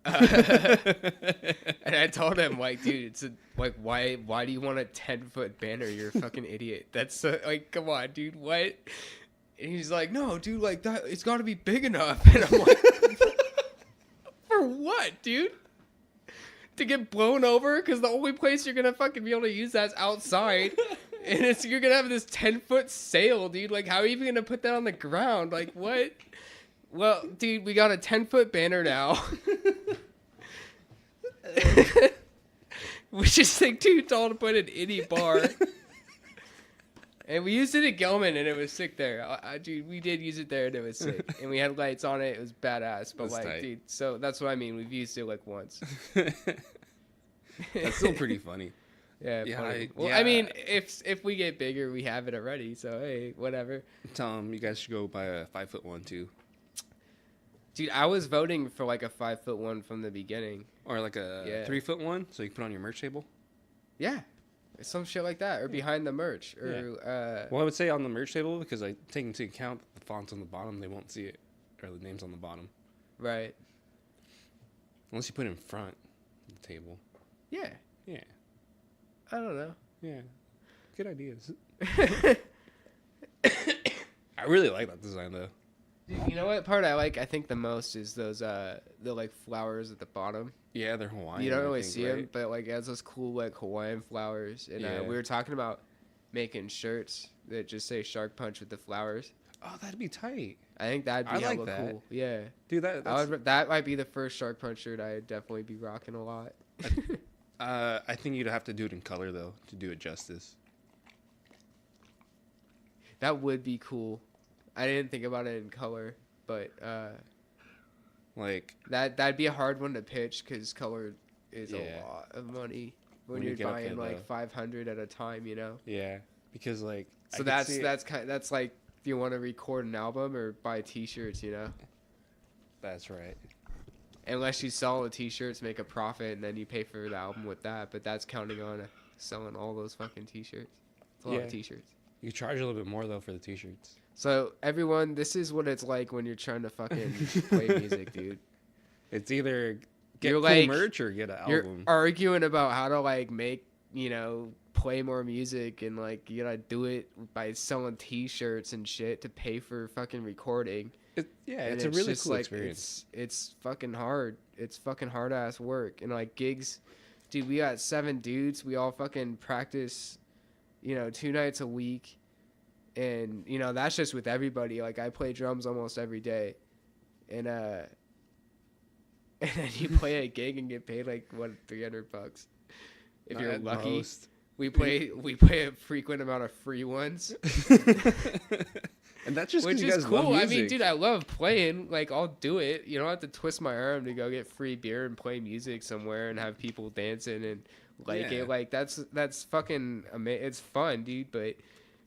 And I told him, like, dude, like, why do you want a 10-foot banner? You're a fucking idiot. That's like, come on, dude, what? And he's like, no, dude, like that, it's got to be big enough. And I'm like, for what, dude? To get blown over? Because the only place you're gonna fucking be able to use that's outside, and you're gonna have this 10-foot sail, dude. Like, how are you even gonna put that on the ground? Like, what? Well, dude, we got a 10-foot banner now. Which is like too tall to put in any bar. And we used it at Gelman, and it was sick there. Dude, we did use it there, and it was sick. And we had lights on it. It was badass. But, That's like, tight. dude, so that's what I mean. We've used it, like, once. That's still pretty funny. Yeah, Yeah, funny. I- Well, yeah. I mean, if we get bigger, we have it already. So, hey, whatever. Tell them you guys should go buy a 5'1" too. Dude, I was voting for, like, a 5'1" from the beginning. Or like a Yeah. 3'1", so you can put on your merch table. Yeah. Some shit like that. Or behind the merch. Or, Well, I would say on the merch table because I take into account the fonts on the bottom, they won't see it, or the names on the bottom, right. unless you put it in front of the table. Yeah. Yeah, I don't know. yeah, good ideas. I really like that design though. Dude, you know what part I like? I think the most is those the like flowers at the bottom. Yeah, they're Hawaiian. You don't I really think, see right? them, but like it has those cool like Hawaiian flowers. And Yeah. we were talking about making shirts that just say Shark Punch with the flowers. Oh, that'd be tight, I think that'd be I like hella that. cool. Yeah, dude. that might be the first Shark Punch shirt I'd definitely be rocking a lot. I think you'd have to do it in color though to do it justice. That would be cool. I didn't think about it in color, but Like, that'd be a hard one to pitch because color is Yeah. a lot of money when When you you're get up buying there, like though. 500 at a time, you know. yeah, because like, I So could see it. that's like if you want to record an album or buy T-shirts, you know. That's right. Unless you sell the T-shirts, make a profit, and then you pay for the album with that. But that's counting on selling all those fucking T-shirts. It's a lot Yeah. of T-shirts. You charge a little bit more though for the t-shirts. So everyone, this is what it's like when you're trying to fucking play music, dude. It's either get You're cool like- merch or get an You're album. arguing about how to like make, you know, play more music, and like you gotta do it by selling T-shirts and shit to pay for fucking recording. Yeah, And it's a really just, cool like, experience. It's fucking hard. It's fucking hard ass work. And like gigs, dude, we got 7 dudes. We all fucking practice, you know, 2 nights a week. And, you know, that's just with everybody. Like I play drums almost every day. And and then you play a gig and get paid like what, $300 if you're At lucky. most. We play a frequent amount of free ones, And that's just which because you is guys love cool. I music. mean, dude, I love playing. Like, I'll do it. You don't have to twist my arm to go get free beer and play music somewhere and have people dancing and like Yeah. it. Like, that's fucking amazing. It's fun, dude. But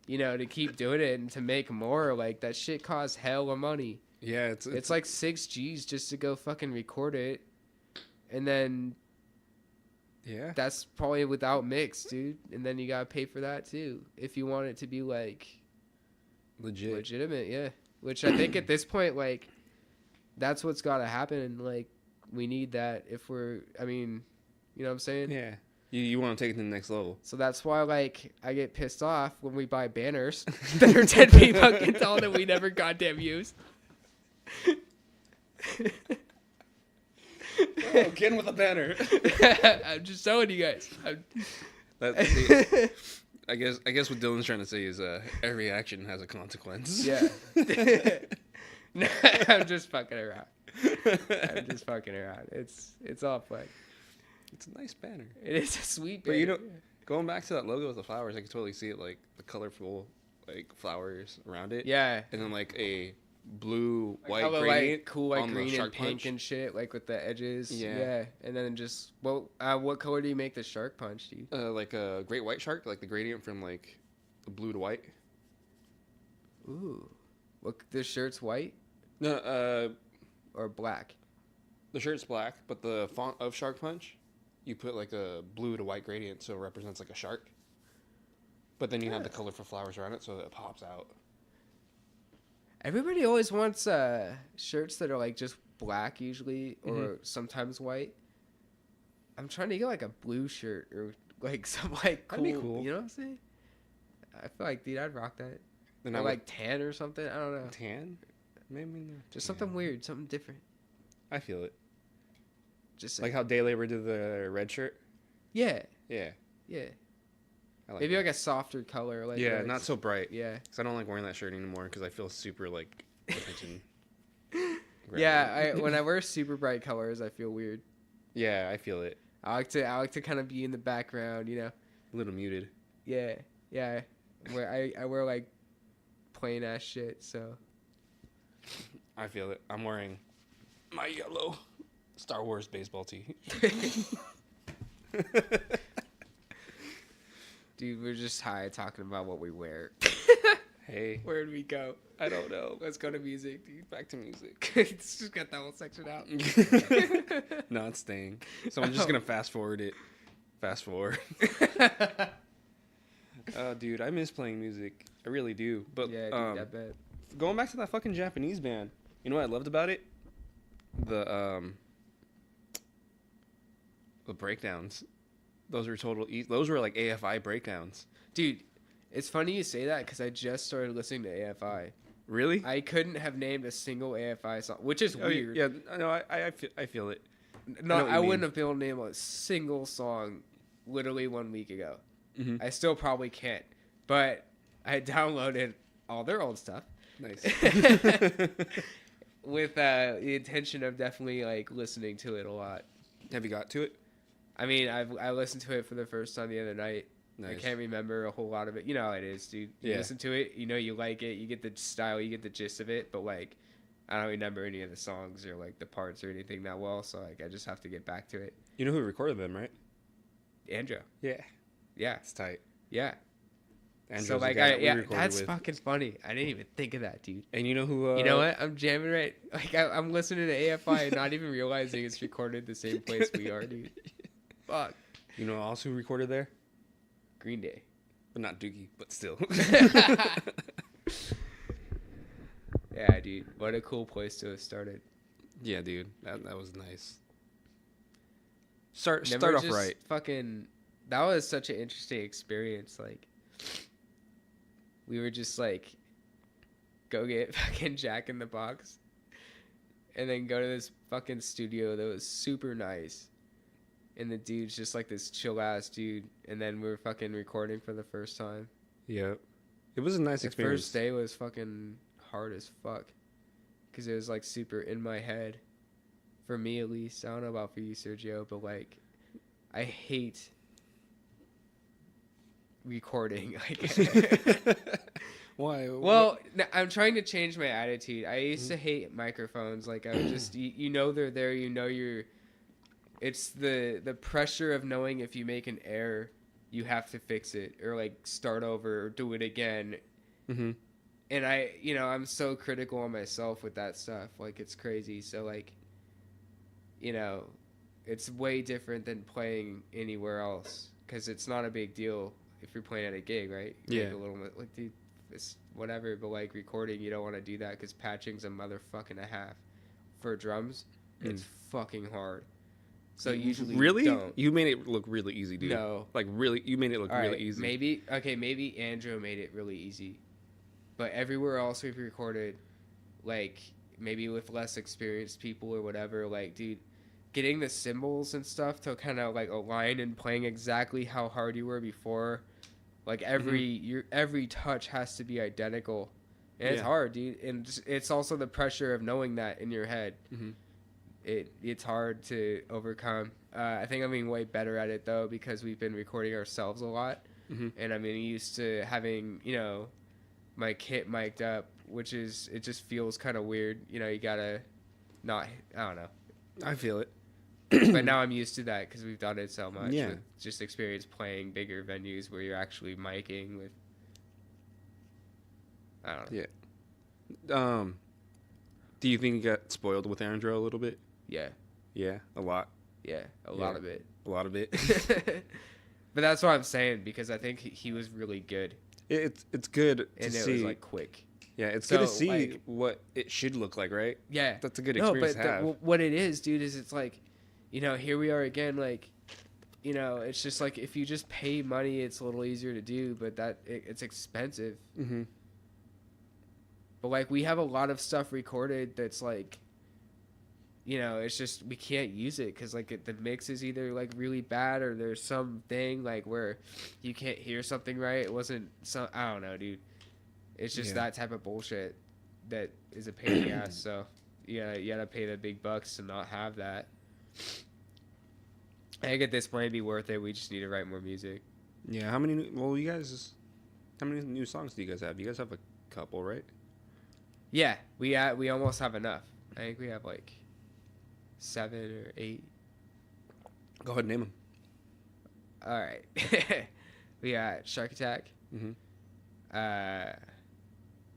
you know, to keep doing it and to make more, like that shit costs hell of money. Yeah, It's like 6 G's just to go fucking record it, and then yeah. that's probably without mix, dude. And then you gotta pay for that too if you want it to be like Legit. legitimate, yeah. Which I think at this point, like, that's what's gotta happen. Like, we need that if we're. I mean, you know what I'm saying? Yeah. You want to take it to the next level. So that's why, like, I get pissed off when we buy banners that are 10 feet fucking tall that we never goddamn use. Oh, again with a banner. I'm just showing you guys. I guess what Dylan's trying to say is every action has a consequence. Yeah. No, I'm just fucking around. It's all fun. It's a nice banner. It is a sweet But banner. you know, going back to that logo with the flowers, I can totally see it, like the colorful like flowers around it. Yeah. And then like a blue, white Color, gradient like, cool, like on the green and Shark pink Punch. and shit, like with the edges. Yeah. And then just what color do you make the shark punch, dude? Like a great white shark, like the gradient from like the blue to white. Ooh, what the shirt's white No, or black? the shirt's black, but the font of Shark Punch, you put like a blue to white gradient, so it represents like a shark. But then you have the colorful flowers around it, so that it pops out. Everybody always wants shirts that are like just black usually, or sometimes white. I'm trying to get like a blue shirt or like some like cool, That'd be cool. You know what I'm saying? I feel like, dude, I'd rock that. Then Or I like tan or something. I don't know. would tan, maybe not Just tan. something weird, something different. I feel it. Just Like how Day Labor did the red shirt. yeah, Yeah, yeah. I like Maybe that. like a softer color, like Yeah, not so bright. yeah. Because I don't like wearing that shirt anymore because I feel super like attention. Yeah, when I wear super bright colors, I feel weird. Yeah, I feel it. I like to kind of be in the background, you know. A little muted. Yeah, yeah. Where I wear like plain ass shit, so I feel it. I'm wearing my yellow Star Wars baseball tee. dude, we're just high talking about what we wear. Hey, Where'd we go? I don't know. Let's go to music, dude. Back to music. Let's just get that whole section out. No, it's staying. So I'm just gonna fast forward it. Fast forward. Oh, dude, I miss playing music. I really do. But Yeah, dude, I bet. going back to that fucking Japanese band, you know what I loved about it? The breakdowns. Those were those were like AFI breakdowns. Dude, it's funny you say that because I just started listening to AFI. Really? I couldn't have named a single AFI song, which is Oh, weird. Yeah, no, I feel it. No, I know what you I mean. wouldn't have been able to name a single song literally 1 week ago. Mhm. I still probably can't. But I downloaded all their old stuff Nice. with the intention of definitely like listening to it a lot. Have you got to it? I mean, I listened to it for the first time the other night. I Nice. can't remember a whole lot of it. You know how it is, dude. You Yeah. listen to it, you know you like it, you get the style, you get the gist of it, but like I don't remember any of the songs or like the parts or anything that well, so like I just have to get back to it. You know who recorded them, right? Andrew. Yeah. Yeah. It's tight. Yeah. Andrew's So the like guy that we yeah, recorded that's with. fucking funny. I didn't even think of that, dude. And you know who? You know what? I'm jamming right. Like I'm listening to AFI and not even realizing it's recorded the same place we are, dude. Fuck. You know also who recorded there? Green Day. But not Doogie, but still. Yeah, dude. What a cool place to have started. Yeah, dude. That was nice. Start Never off just right. Fucking. That was such an interesting experience. Like, we were just like, go get fucking Jack in the Box, and then go to this fucking studio that was super nice. And the dude's just like this chill ass dude. And then we were fucking recording for the first time. Yeah. It was a nice The experience. first day was fucking hard as fuck. Because it was like super in my head For me, at least. I don't know about for you, Sergio, but like, I hate recording. Like, Why? well, I'm trying to change my attitude. I used to hate microphones. Like, I would just, you know, they're there. You know, it's the pressure of knowing if you make an error, you have to fix it or like start over or do it again. Mm-hmm. And I'm so critical on myself with that stuff. Like, it's crazy. So like, it's way different than playing anywhere else because it's not a big deal if you're playing at a gig, right? You make a little bit, like, dude, it's whatever. But like recording, you don't want to do that because patching's a motherfucking a half. For drums, it's fucking hard. So usually really don't. You made it look really easy, dude. No, like really, you made it look really easy. Maybe Andrew made it really easy, but everywhere else we've recorded, like maybe with less experienced people or whatever, like dude, getting the cymbals and stuff to kind of like align and playing exactly how hard you were before, like every touch has to be identical, and it's hard, dude. And it's also the pressure of knowing that in your head. Mm-hmm. It's hard to overcome. I think I'm being way better at it though because we've been recording ourselves a lot, and I'm used to having my kit mic'd up, which is it just feels kind of weird. You gotta not. I don't know. I feel it. But now I'm used to that because we've done it so much. Yeah. With just experience playing bigger venues where you're actually micing with. I don't know. Yeah. Do you think you got spoiled with Andrew a little bit? Yeah. Yeah, a lot. Yeah, a lot of it. A lot of it. But that's what I'm saying because I think he was really good. It's good to and see. It was like quick. Yeah, it's good to see what it should look like, right? Yeah, that's a good experience to have. What it is, dude, is it's like, here we are again. Like, it's just like if you just pay money, it's a little easier to do, but it's expensive. Mm-hmm. But like we have a lot of stuff recorded that's like, it's just we can't use it because like the mix is either like really bad or there's something like where you can't hear something right. It wasn't some, I don't know, dude. It's just that type of bullshit that is a pain in the ass. So you gotta pay the big bucks to not have that. I think at this point it'd be worth it. We just need to write more music. Yeah. How many new songs do you guys have? You guys have a couple, right? Yeah, we almost have enough. I think we have like 7 or 8. Go ahead and name them. All right. We got Shark Attack. Mm-hmm.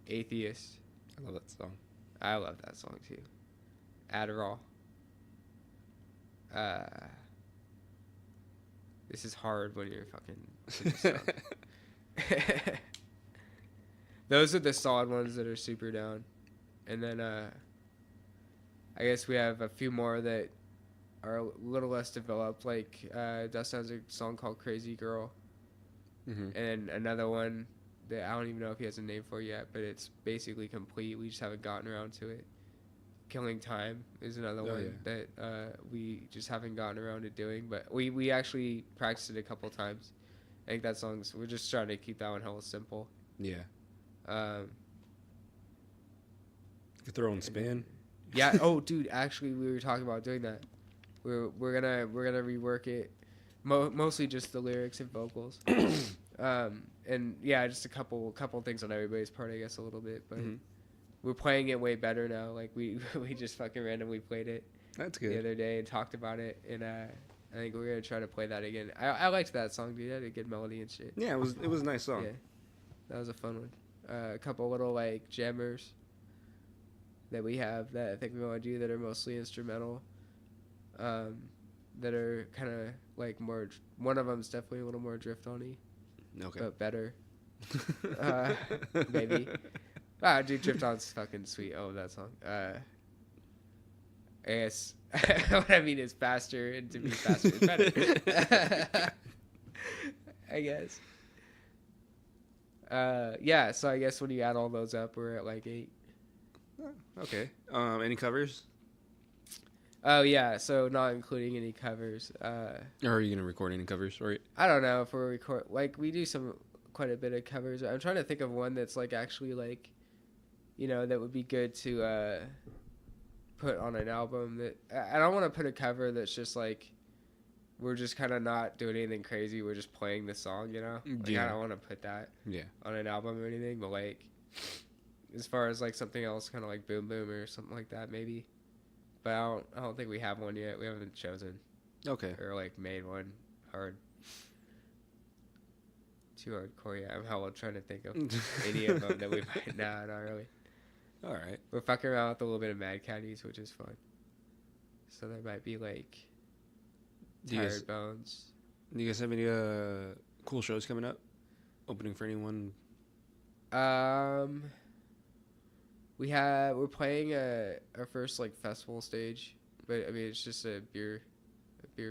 Atheist. I love that song. I love that song too. Adderall. This is hard when you're fucking. Those are the solid ones that are super down, and then I guess we have a few more that are a little less developed. Like Dustin has a song called "Crazy Girl," and another one that I don't even know if he has a name for yet, but it's basically complete. We just haven't gotten around to it. Killing Time is another one that we just haven't gotten around to doing, but we actually practiced it a couple times. I think that song's, we're just trying to keep that one hella simple. Yeah. You could throw in Spin. Yeah. Oh, dude. Actually, we were talking about doing that. We're gonna rework it, mostly just the lyrics and vocals. And yeah, just a couple things on everybody's part, I guess, a little bit. But we're playing it way better now. Like we just fucking randomly played it. That's good. The other day and talked about it, and I think we're gonna try to play that again. I liked that song, dude. It had a good melody and shit. Yeah, it was a nice song. Yeah, that was a fun one. A couple little like jammers that we have that I think we want to do that are mostly instrumental. That are kind of like more. One of them's definitely a little more drift on-y. Okay. But better. Maybe. Dude, Drift On's fucking sweet. Oh, that song. I guess what I mean is faster, and to be faster is better. I guess. Yeah, so I guess when you add all those up, we're at like 8. Okay. Any covers? Oh yeah, so not including any covers. Or are you gonna record any covers? Right. I don't know if we're record. Like we do quite a bit of covers. I'm trying to think of one that's like actually like, that would be good to put on an album that I don't want to put a cover that's just like we're just kind of not doing anything crazy. We're just playing the song, you know. Like, I don't want to put that on an album or anything. But like, as far as like something else, kind of like Boom Boom or something like that, maybe. But I don't think we have one yet. We haven't chosen. Okay. Or like made one hard. Too hardcore. Yeah, I'm hella trying to think of any of them that we might. Nah, not really. All right. We're fucking around with a little bit of Mad Caddies, which is fun. So there might be like Tired Bones. Do you guys have any cool shows coming up? Opening for anyone? We're playing our first like festival stage, but I mean it's just a beer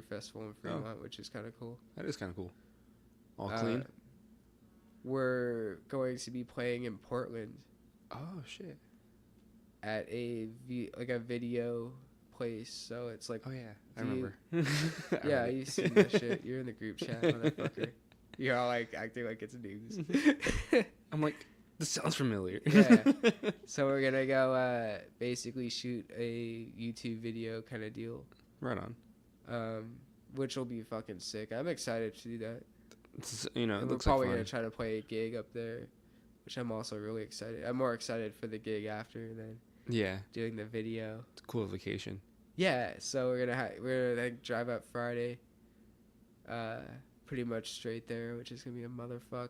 festival in Fremont, which is kind of cool. That is kind of cool. All clean. We're going to be playing in Portland. Oh shit. At a video place, so it's like, oh yeah, I remember. Yeah, you seen that shit. You're in the group chat, motherfucker. You're all like acting like it's news. I'm like, this sounds familiar. Yeah. So we're gonna go basically shoot a YouTube video kind of deal. Right on. Which will be fucking sick. I'm excited to do that. You know, it we're looks probably like gonna try to play a gig up there, which I'm also really excited. I'm more excited for the gig after than doing the video. It's a cool vacation. Yeah, so we're gonna like drive up Friday, pretty much straight there, which is gonna be a motherfuck.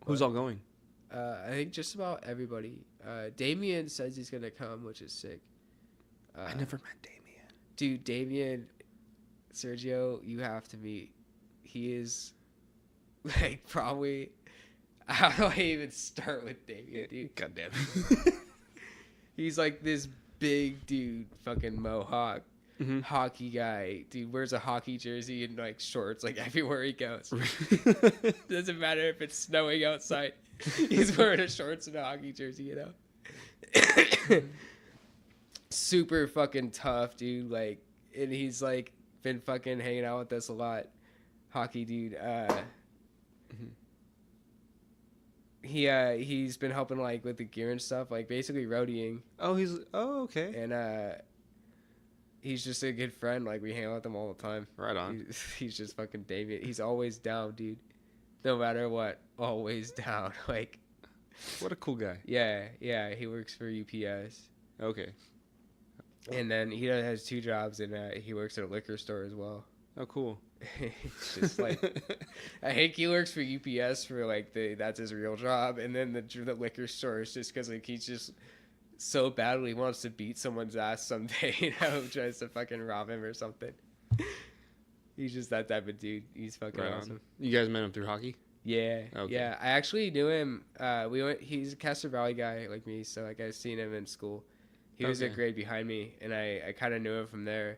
Who's all going? I think just about everybody. Damien says he's gonna come, which is sick. I never met Damien. Dude, Damien, Sergio, you have to meet. He is like probably. How do I even start with Damien, dude? God damn. He's like this big dude, fucking mohawk, hockey guy. Dude wears a hockey jersey and like shorts like everywhere he goes. Doesn't matter if it's snowing outside. He's wearing a shorts and a hockey jersey, you know. Super fucking tough, dude. Like, and he's like been fucking hanging out with us a lot. Hockey dude. He's been helping like with the gear and stuff, like basically roadieing. Oh okay. And he's just a good friend. Like we hang out with him all the time. Right on. He's just fucking David. He's always down, dude. No matter what, always down. Like, what a cool guy. Yeah. He works for UPS. Okay. And then he has 2 jobs, and he works at a liquor store as well. Oh, cool. It's just like, I think he works for UPS for like that's his real job, and then the liquor store is just because like he's just so badly wants to beat someone's ass someday, you know, tries to fucking rob him or something. He's just that type of dude. He's fucking awesome. You guys met him through hockey? Yeah. Okay. Yeah. I actually knew him. He's a Castro Valley guy like me, so like I seen him in school. He was a grade behind me, and I kind of knew him from there,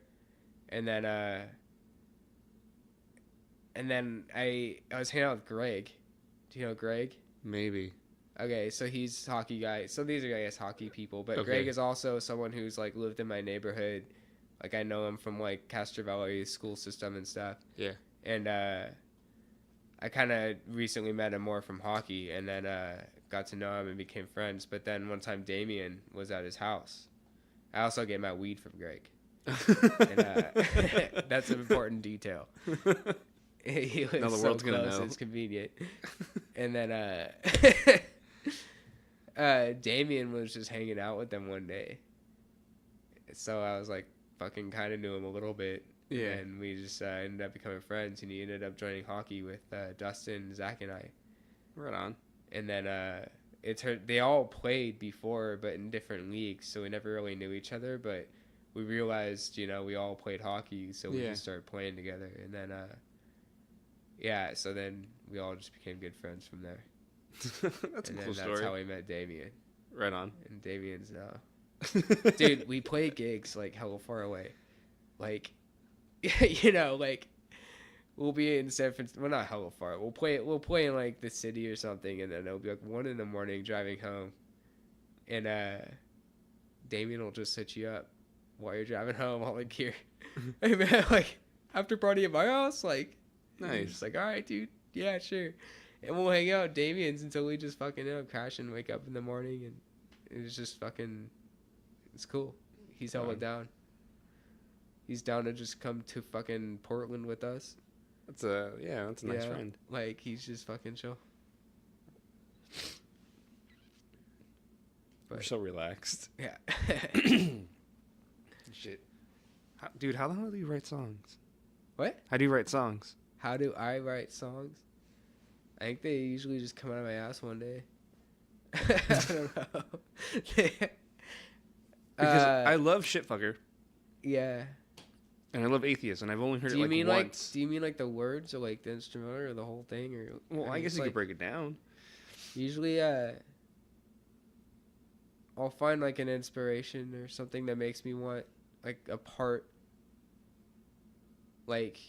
and then I was hanging out with Greg. Do you know Greg? Maybe. Okay, so he's a hockey guy. So these are, I guess, hockey people. But Greg is also someone who's, like, lived in my neighborhood. Like, I know him from, like, Castro Valley school system and stuff. Yeah. And I kind of recently met him more from hockey, and then got to know him and became friends. But then one time Damien was at his house. I also get my weed from Greg. And that's an important detail. He lives now the so world's gonna close, know. it's convenient. And then Damien was just hanging out with them one day. So I was like, fucking kind of knew him a little bit. Yeah. And we just ended up becoming friends, and he ended up joining hockey with Dustin, Zach, and I. Right on. And then they all played before, but in different leagues, so we never really knew each other, but we realized, you know, we all played hockey, so we just started playing together. And then so then we all just became good friends from there. That's a cool story. That's how we met Damien. Right on. And Damien's now. Dude, we play gigs like hella far away. Like, you know, like we'll be in San Francisco. Well, not hella far. We'll play in like the city or something, and then it'll be like 1 a.m. driving home, and Damien will just hit you up while you're driving home. I'll like, here, hey man, like after party at my house, like. Nice. Just like, all right, dude. Yeah, sure. And we'll hang out at Damien's until we just fucking end up crashing, wake up in the morning, and it's just fucking, it's cool. He's hella down. He's down to just come to fucking Portland with us. That's a nice friend. Like, he's just fucking chill. We're so relaxed. Yeah. Shit. Dude, how the hell do you write songs? What? How do you write songs? How do I write songs? I think they usually just come out of my ass one day. I don't know. Because I love Shitfucker. Yeah. And I love Atheist, and I've only heard it like once. Do you mean like the words or like the instrumental or the whole thing? Or Well, I guess you could break it down. Usually, I'll find like an inspiration or something that makes me want like a part. Like,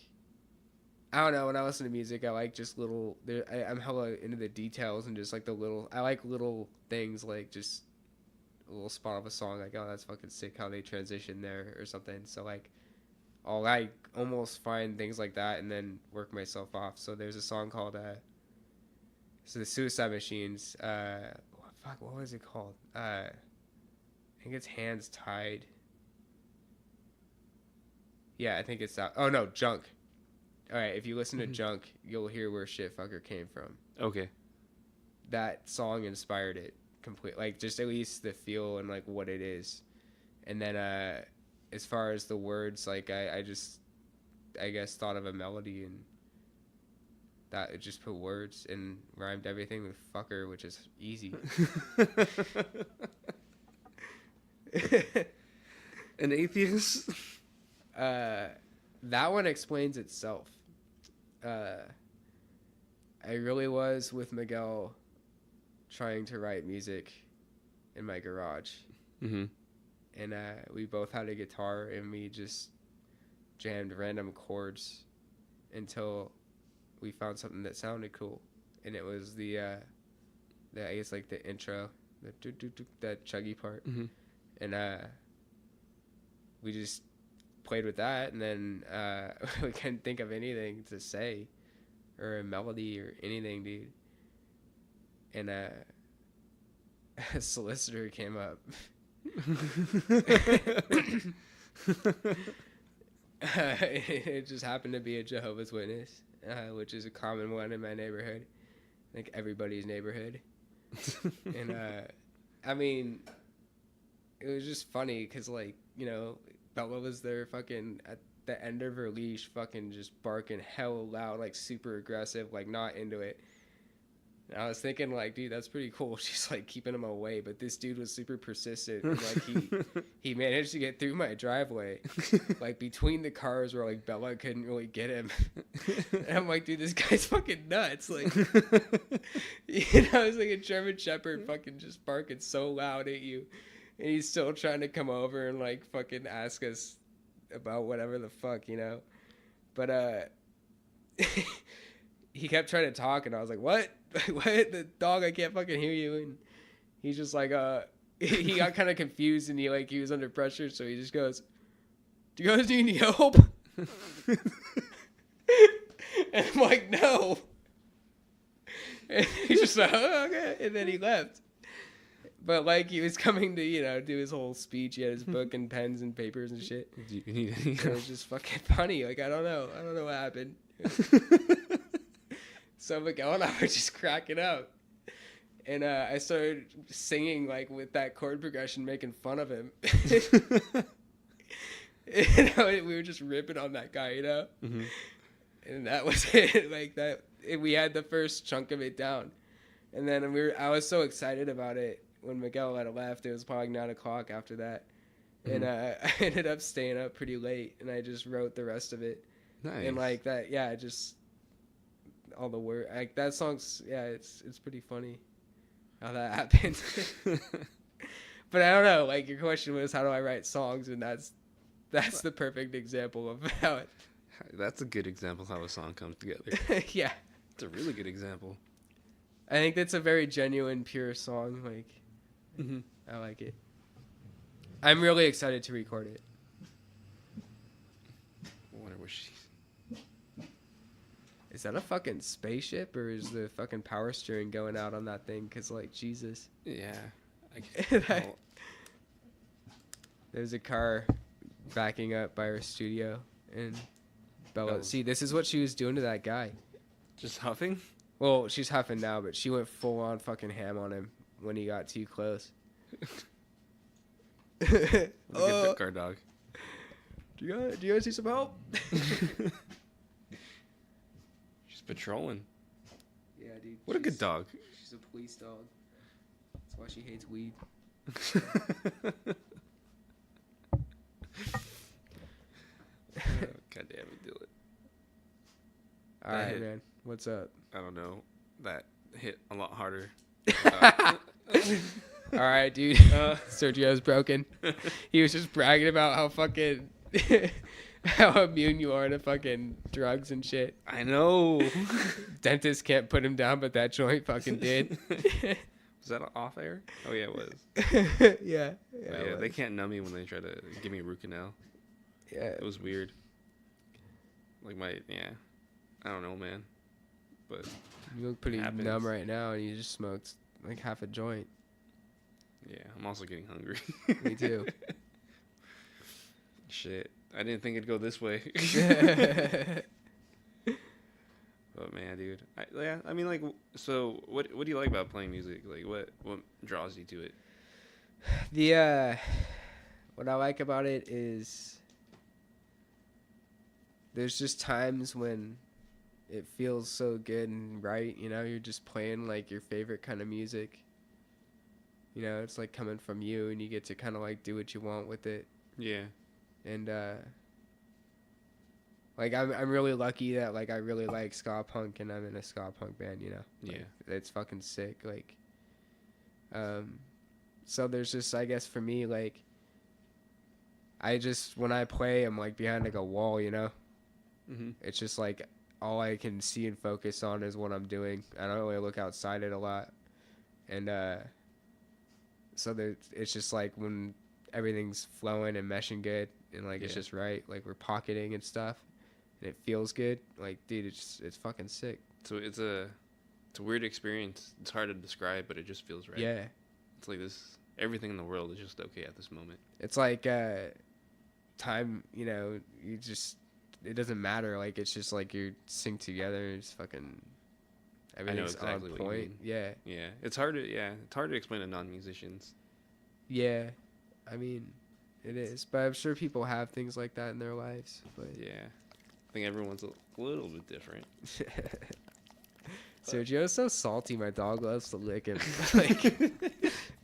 I don't know. When I listen to music, I like just little. I'm hella into the details and just like the little. I like little things like just a little spot of a song. Like, oh, that's fucking sick how they transition there or something. So like, I'll like almost find things like that and then work myself off. So there's a song called so the Suicide Machines. What was it called? I think it's Hands Tied. Yeah, I think it's that. Oh no, Junk. All right, if you listen to Junk, you'll hear where Shitfucker came from. Okay. That song inspired it completely. Like, just at least the feel and like what it is. And then as far as the words, like I guess thought of a melody and that it just put words and rhymed everything with fucker, which is easy. An Atheist? That one explains itself. I really was with Miguel trying to write music in my garage. Mm-hmm. And we both had a guitar and we just jammed random chords until we found something that sounded cool. And it was the I guess like the intro, that chuggy part. Mm-hmm. And we just played with that, and then we couldn't think of anything to say or a melody or anything, dude. And a solicitor came up. It just happened to be a Jehovah's Witness, which is a common one in my neighborhood, like everybody's neighborhood. And I mean, it was just funny because, like, you know, Bella was there fucking at the end of her leash, fucking just barking hell loud, like super aggressive, like not into it. And I was thinking, like, dude, that's pretty cool. She's like keeping him away, but this dude was super persistent. And, like, he managed to get through my driveway, like between the cars where like Bella couldn't really get him. And I'm like, dude, this guy's fucking nuts. Like, you know, it's like a German Shepherd fucking just barking so loud at you. And he's still trying to come over and like fucking ask us about whatever the fuck, you know. But he kept trying to talk, and I was like, "What? What? The dog? I can't fucking hear you." And he's just like, he got kind of confused, and he was under pressure, so he just goes, "Do you guys need any help?" And I'm like, "No." And he's just like, "Oh, okay," and then he left. But, like, he was coming to, you know, do his whole speech. He had his book and pens and papers and shit. It was just fucking funny. Like, I don't know what happened. So Miguel and I were just cracking up. And I started singing, like, with that chord progression, making fun of him. You know, we were just ripping on that guy, you know? Mm-hmm. And that was it. Like, that. We had the first chunk of it down. And then I was so excited about it. When Miguel had left, it was probably 9 o'clock after that. Mm-hmm. And I ended up staying up pretty late, and I just wrote the rest of it. Nice. And like that, yeah, just all the word, like that song's, yeah, it's pretty funny how that happened. But I don't know, like your question was, how do I write songs? And that's the perfect example of how it. That's a good example of how a song comes together. Yeah. It's a really good example. I think that's a very genuine, pure song. Like, mm-hmm. I like it. I'm really excited to record it. I wonder what she's... Is that a fucking spaceship, or is the fucking power steering going out on that thing? Because, like, Jesus. Yeah. There's a car backing up by our studio, and Bella. Oh. See, this is what she was doing to that guy. Just huffing? Well, she's huffing now, but she went full on fucking ham on him when he got too close. Look at that car dog. Do you guys need some help? She's patrolling. Yeah, dude. What a good dog. She's a police dog. That's why she hates weed. God damn it, Dylan. All right, man. What's up? I don't know. That hit a lot harder. All right, dude. Sergio's broken. He was just bragging about how fucking how immune you are to fucking drugs and shit. I know. Dentist can't put him down, but that joint fucking did. Was that off air? Oh yeah, it was. Yeah. Yeah, they can't numb me when they try to give me a root canal. Yeah. It was weird. Like I don't know, man. But You look pretty happens. numb right now, and you just smoked like half a joint. yeah, I'm also getting hungry. Me too. Shit, I didn't think it'd go this way. But man, dude, I mean, like, so what do you like about playing music? Like, what draws you to it? What I like about it is there's just times when it feels so good and right, you know, you're just playing like your favorite kind of music. You know, it's like coming from you, and you get to kind of like do what you want with it. Yeah, And like I'm really lucky that like I really like ska punk, and I'm in a ska punk band, you know. Like, yeah, it's fucking sick. Like so there's just, I guess for me, like I just, when I play, I'm like behind like a wall, you know. It's just like all I can see and focus on is what I'm doing. I don't really look outside it a lot. And so it's just like when everything's flowing and meshing good, and like it's Yeah. just right, like we're pocketing and stuff, and it feels good. Like, dude, it's fucking sick. So it's a weird experience. It's hard to describe, but it just feels right. Yeah, It's like this. Everything in the world is just okay at this moment. it's like time. You know, you just, it doesn't matter. Like, it's just like you sing together. It's fucking everything's exactly on what you point. mean. Yeah, Yeah, it's hard to explain to non-musicians. yeah. I mean, it is, but I'm sure people have things like that in their lives. But Yeah, I think everyone's a little bit different. Sergio's so salty. My dog loves to lick him. Like,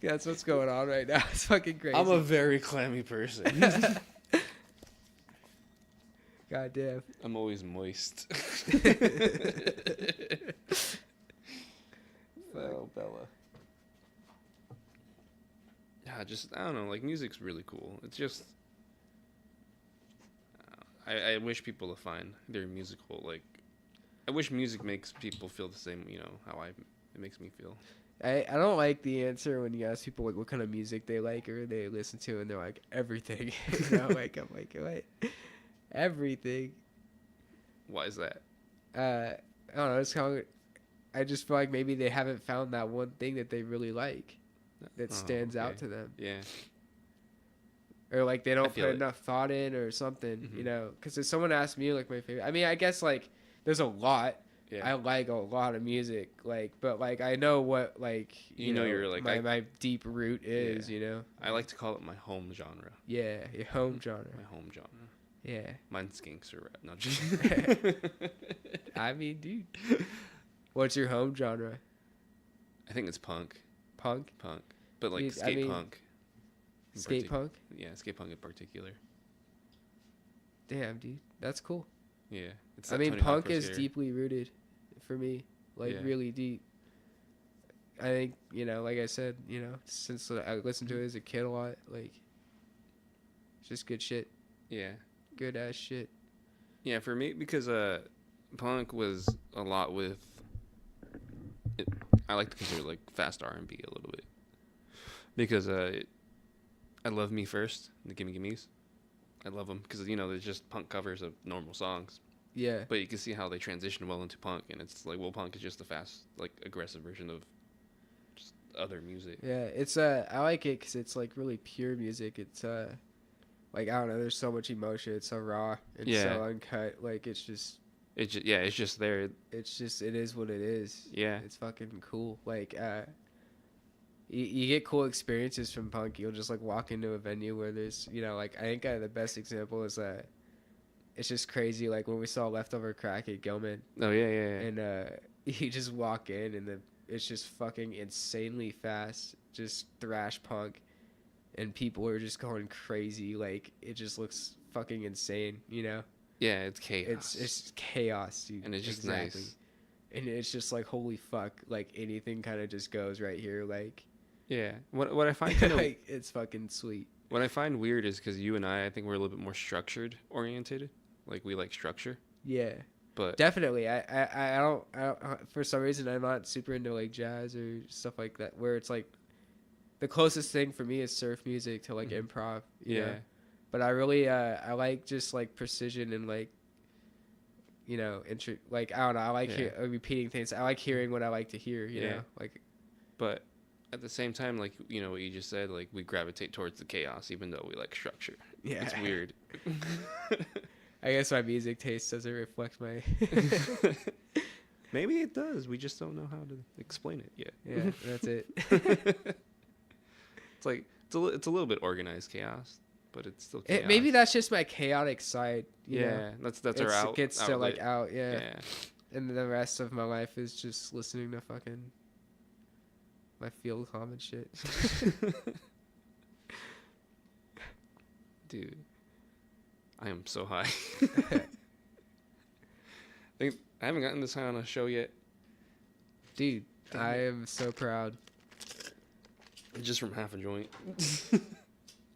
that's what's going on right now. It's fucking crazy. I'm a very clammy person. God damn. I'm always moist. Oh, Bella. Yeah, I don't know. Like, music's really cool. It's just, I wish people to find their musical. Like, I wish music makes people feel the same. You know how it makes me feel. I don't like the answer when you ask people like what kind of music they like or they listen to, and they're like everything. You know, like I'm like, what? Everything. Why is that? I don't know. It's kind of, I just feel like maybe they haven't found that one thing that they really like that Oh, stands out okay. to them, Yeah. or like they don't feel put it. enough thought in or something. Mhm. You know, because if someone asked me like my favorite, I mean, I guess like there's a lot. Yeah. I like a lot of music, like, but like I know what like You know you're, like, my deep root is, Yeah. you know. I like to call it my home genre. Yeah, your home genre. My home genre. Yeah, Mine's gangster rap. No, just I mean, dude, what's your home genre? I think it's punk. Punk, But like Dude, I skate mean, punk. in skate partic- punk. Yeah, skate punk in particular. Damn, dude, that's cool. Yeah. It's I that mean, Tony Hawk punk Pro is Skater. deeply rooted for me, like Yeah. really deep. I think, you know, like I said, you know, since I listened to it as a kid a lot, like it's just good shit, Yeah. good ass shit. Yeah, for me, because punk was a lot with it, I like to consider like fast R&B a little bit, because I love Me First, the Gimme Gimmes. I love them because, you know, they're just punk covers of normal songs, Yeah, but you can see how they transition well into punk, and it's like, well, punk is just a fast, like, aggressive version of just other music. yeah. It's I like it because it's like really pure music. It's like, I don't know, there's so much emotion. It's so raw and so uncut. Like, it's just it's just there. it is what it is. Yeah. It's fucking cool. Like, you get cool experiences from punk. You'll just like walk into a venue where there's, you know, like, I think the best example is it's just crazy. Like when we saw Leftover Crack at Gilman. Oh yeah. And you just walk in and it's just fucking insanely fast, just thrash punk, and people are just going crazy. Like it just looks fucking insane, you know? Yeah, it's chaos. It's chaos, dude. And it's just exactly. nice. And it's just like, holy fuck, like anything kind of just goes right here. Like, yeah. What I find kind of like, it's fucking sweet. What I find weird is because you and I think we're a little bit more structured oriented. Like we like structure. Yeah. But definitely, I don't for some reason I'm not super into like jazz or stuff like that. Where it's like the closest thing for me is surf music to like improv. You know? But I really I like just like precision and like, you know, like I don't know, I like repeating things. I like hearing what I like to hear. You know, like. But at the same time, like, you know what you just said, like we gravitate towards the chaos even though we like structure. Yeah, it's weird. I guess my music taste doesn't reflect my. Maybe it does. We just don't know how to explain it yet. Yeah, that's it. It's like it's a little bit organized chaos, but it's still chaos. Maybe that's just my chaotic side. You know? That's our out. It gets to like out, yeah. And the rest of my life is just listening to fucking my field calm and shit. Dude, I am so high. I haven't gotten this high on a show yet. Dude, I am so proud. Just from half a joint.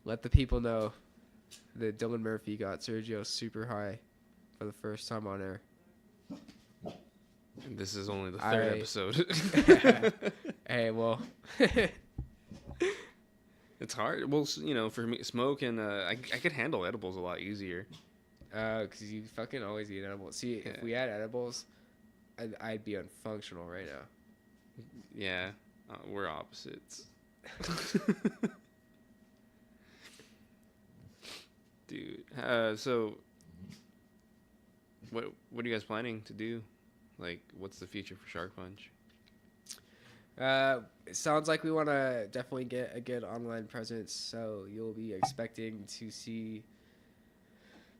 Let the people know that Dylan Murphy got Sergio super high for the first time on air. And this is only the third episode. Hey, well. It's hard. Well, you know, for me, smoke and I could handle edibles a lot easier. Because you fucking always eat edibles. See, if we had edibles, I'd be unfunctional right now. Yeah, we're opposites. Dude, so what are you guys planning to do? Like, what's the future for Shark Punch? It sounds like we want to definitely get a good online presence, so you'll be expecting to see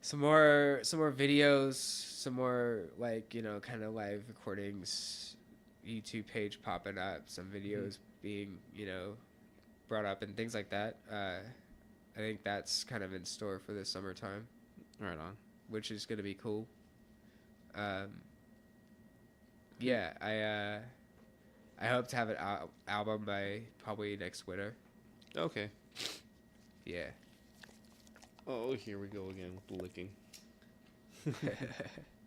some more videos, some more like, you know, kind of live recordings, YouTube page popping up, some videos being, you know, brought up and things like that. I think that's kind of in store for the summertime. Right on. Which is gonna be cool. Yeah, I hope to have an album by probably next winter. Okay. Yeah. Oh, here we go again with the licking.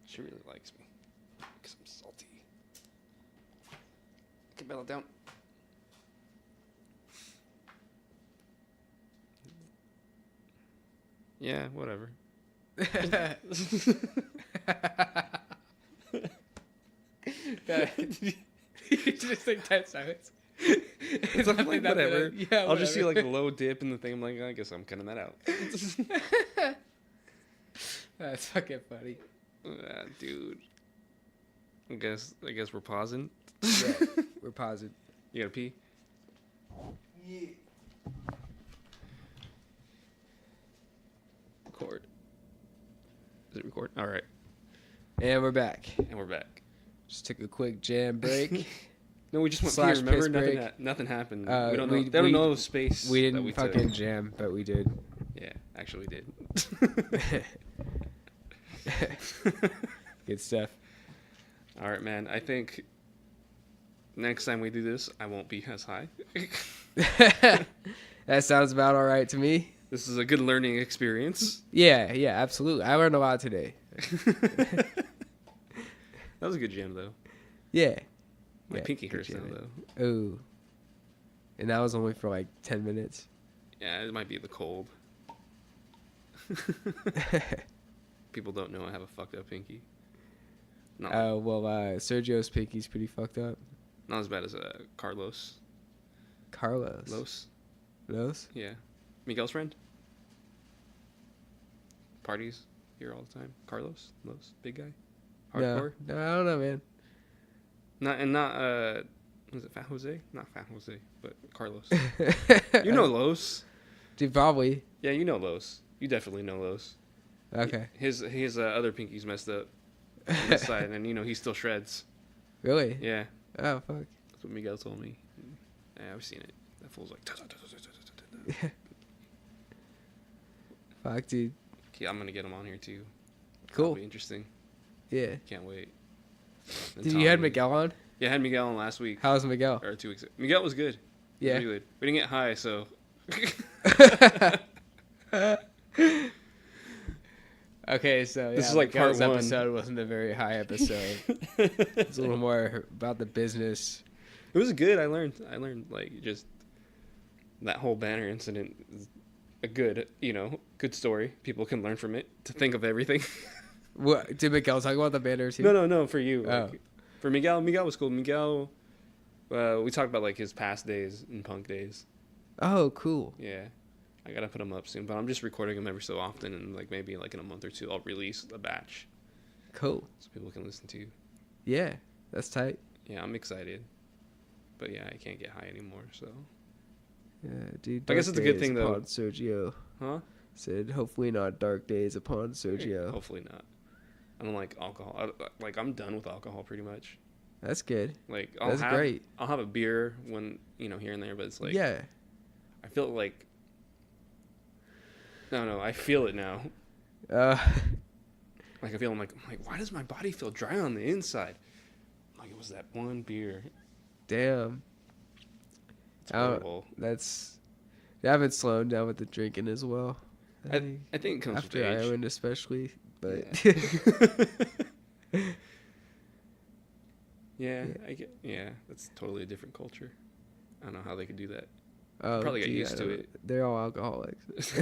She really likes me because I'm salty. Okay, bellow down. Yeah, whatever. Just like 10 seconds. It's like, whatever. Yeah, I'll just see like a low dip in the thing. I'm like, I guess I'm cutting that out. That's fucking funny. Dude. I guess we're pausing. Yeah, we're pausing. You gotta pee? Yeah. Record. Does it record? All right. And we're back. And we're back. Just took a quick jam break. No, we just went Slash here. Remember, piss break. nothing happened. We don't know. They don't know the space. We didn't that fucking took. jam, but we did. Yeah, actually, we did. Good stuff. All right, man. I think next time we do this, I won't be as high. That sounds about all right to me. This is a good learning experience. Yeah, absolutely. I learned a lot today. That was a good jam, though. Yeah. My pinky hurts now, though. Ooh. And that was only for like 10 minutes. Yeah, it might be the cold. People don't know I have a fucked up pinky. Oh, well, Sergio's pinky's pretty fucked up. Not as bad as Carlos. Carlos? Los? Los? Yeah. Miguel's friend? parties here all the time. Carlos, big guy, No, hardcore. no, I don't know, man. Not was it Fat Jose? Not Fat Jose, but Carlos. You know Los. Dude, probably. Yeah, you know Los. You definitely know Los. Okay. His other pinky's messed up on this side, and he still shreds. Really? Yeah, Oh, fuck. that's what Miguel told me. Yeah, I've seen it. That fool's like. Fuck, dude. Yeah, I'm gonna get him on here too. Cool. That'll be interesting. Yeah. Can't wait. And Did you had Tommy. Miguel on? Yeah, I had Miguel on last week How's Miguel? or 2 weeks ago. Miguel was good. Yeah. Really good. We didn't get high, so. Okay, so This is like Miguel's part one. episode wasn't a very high episode. It's a little more about the business. It was good. I learned like just that whole banner incident is a good story. People can learn from it to think of everything. What did Miguel talk about the banner too? No, for you. Oh. Like, for Miguel was cool. Miguel, we talked about like his past days and punk days. Oh, cool. Yeah. I gotta put him up soon, but I'm just recording them every so often, and like maybe like in a month or two, I'll release a batch Cool. so people can listen to. Yeah, that's tight. Yeah, I'm excited, but yeah, I can't get high anymore. So, Yeah, dude. I guess dark it's a good days thing, though. upon Sergio huh? said, hopefully not dark days upon Sergio. Hopefully not. I don't like alcohol. I'm done with alcohol pretty much. That's good. Like That's great. I'll have a beer when here and there, but it's like Yeah. I feel like. No, I feel it now. Like I'm like, why does my body feel dry on the inside? Like it was that one beer. Damn. It's horrible. I've been slowing down with the drinking as well. I think it comes after with age. Ireland especially, but Yeah, that's totally a different culture. I don't know how they could do that. oh, Probably got gee, used I to don't- it. They're all alcoholics.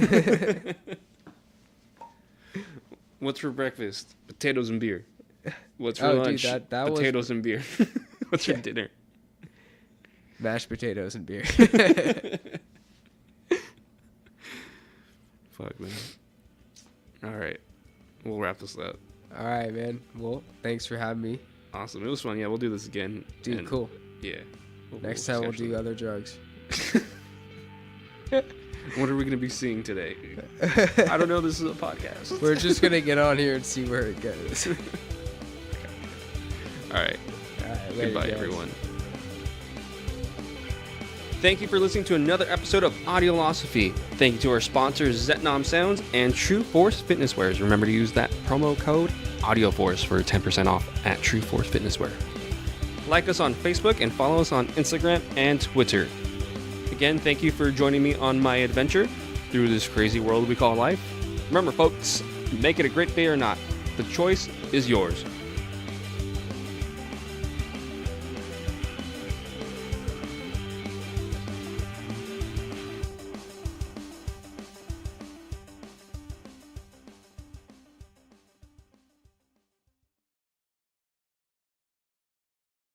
What's for breakfast? Potatoes and beer. What's for Oh, dude, lunch? that was- Potatoes and beer. What's for Yeah. dinner? Mashed potatoes and beer. Fuck, man. All right. We'll wrap this up. All right, man. Well, thanks for having me. Awesome. It was fun. Yeah, we'll do this again. Dude, And, cool. Yeah. Next time we'll schedule do other drugs. it. What are we going to be seeing today? I don't know. This is a podcast. We're just going to get on here and see where it goes. All right. All right, later, Goodbye, guys. everyone. Thank you for listening to another episode of Audiolosophy. Thank you to our sponsors, Zetnom Sounds and True Force Fitness Wears. Remember to use that promo code AudioForce for 10% off at True Force Fitness Wear. Like us on Facebook and follow us on Instagram and Twitter. Again, thank you for joining me on my adventure through this crazy world we call life. Remember, folks, make it a great day or not. The choice is yours.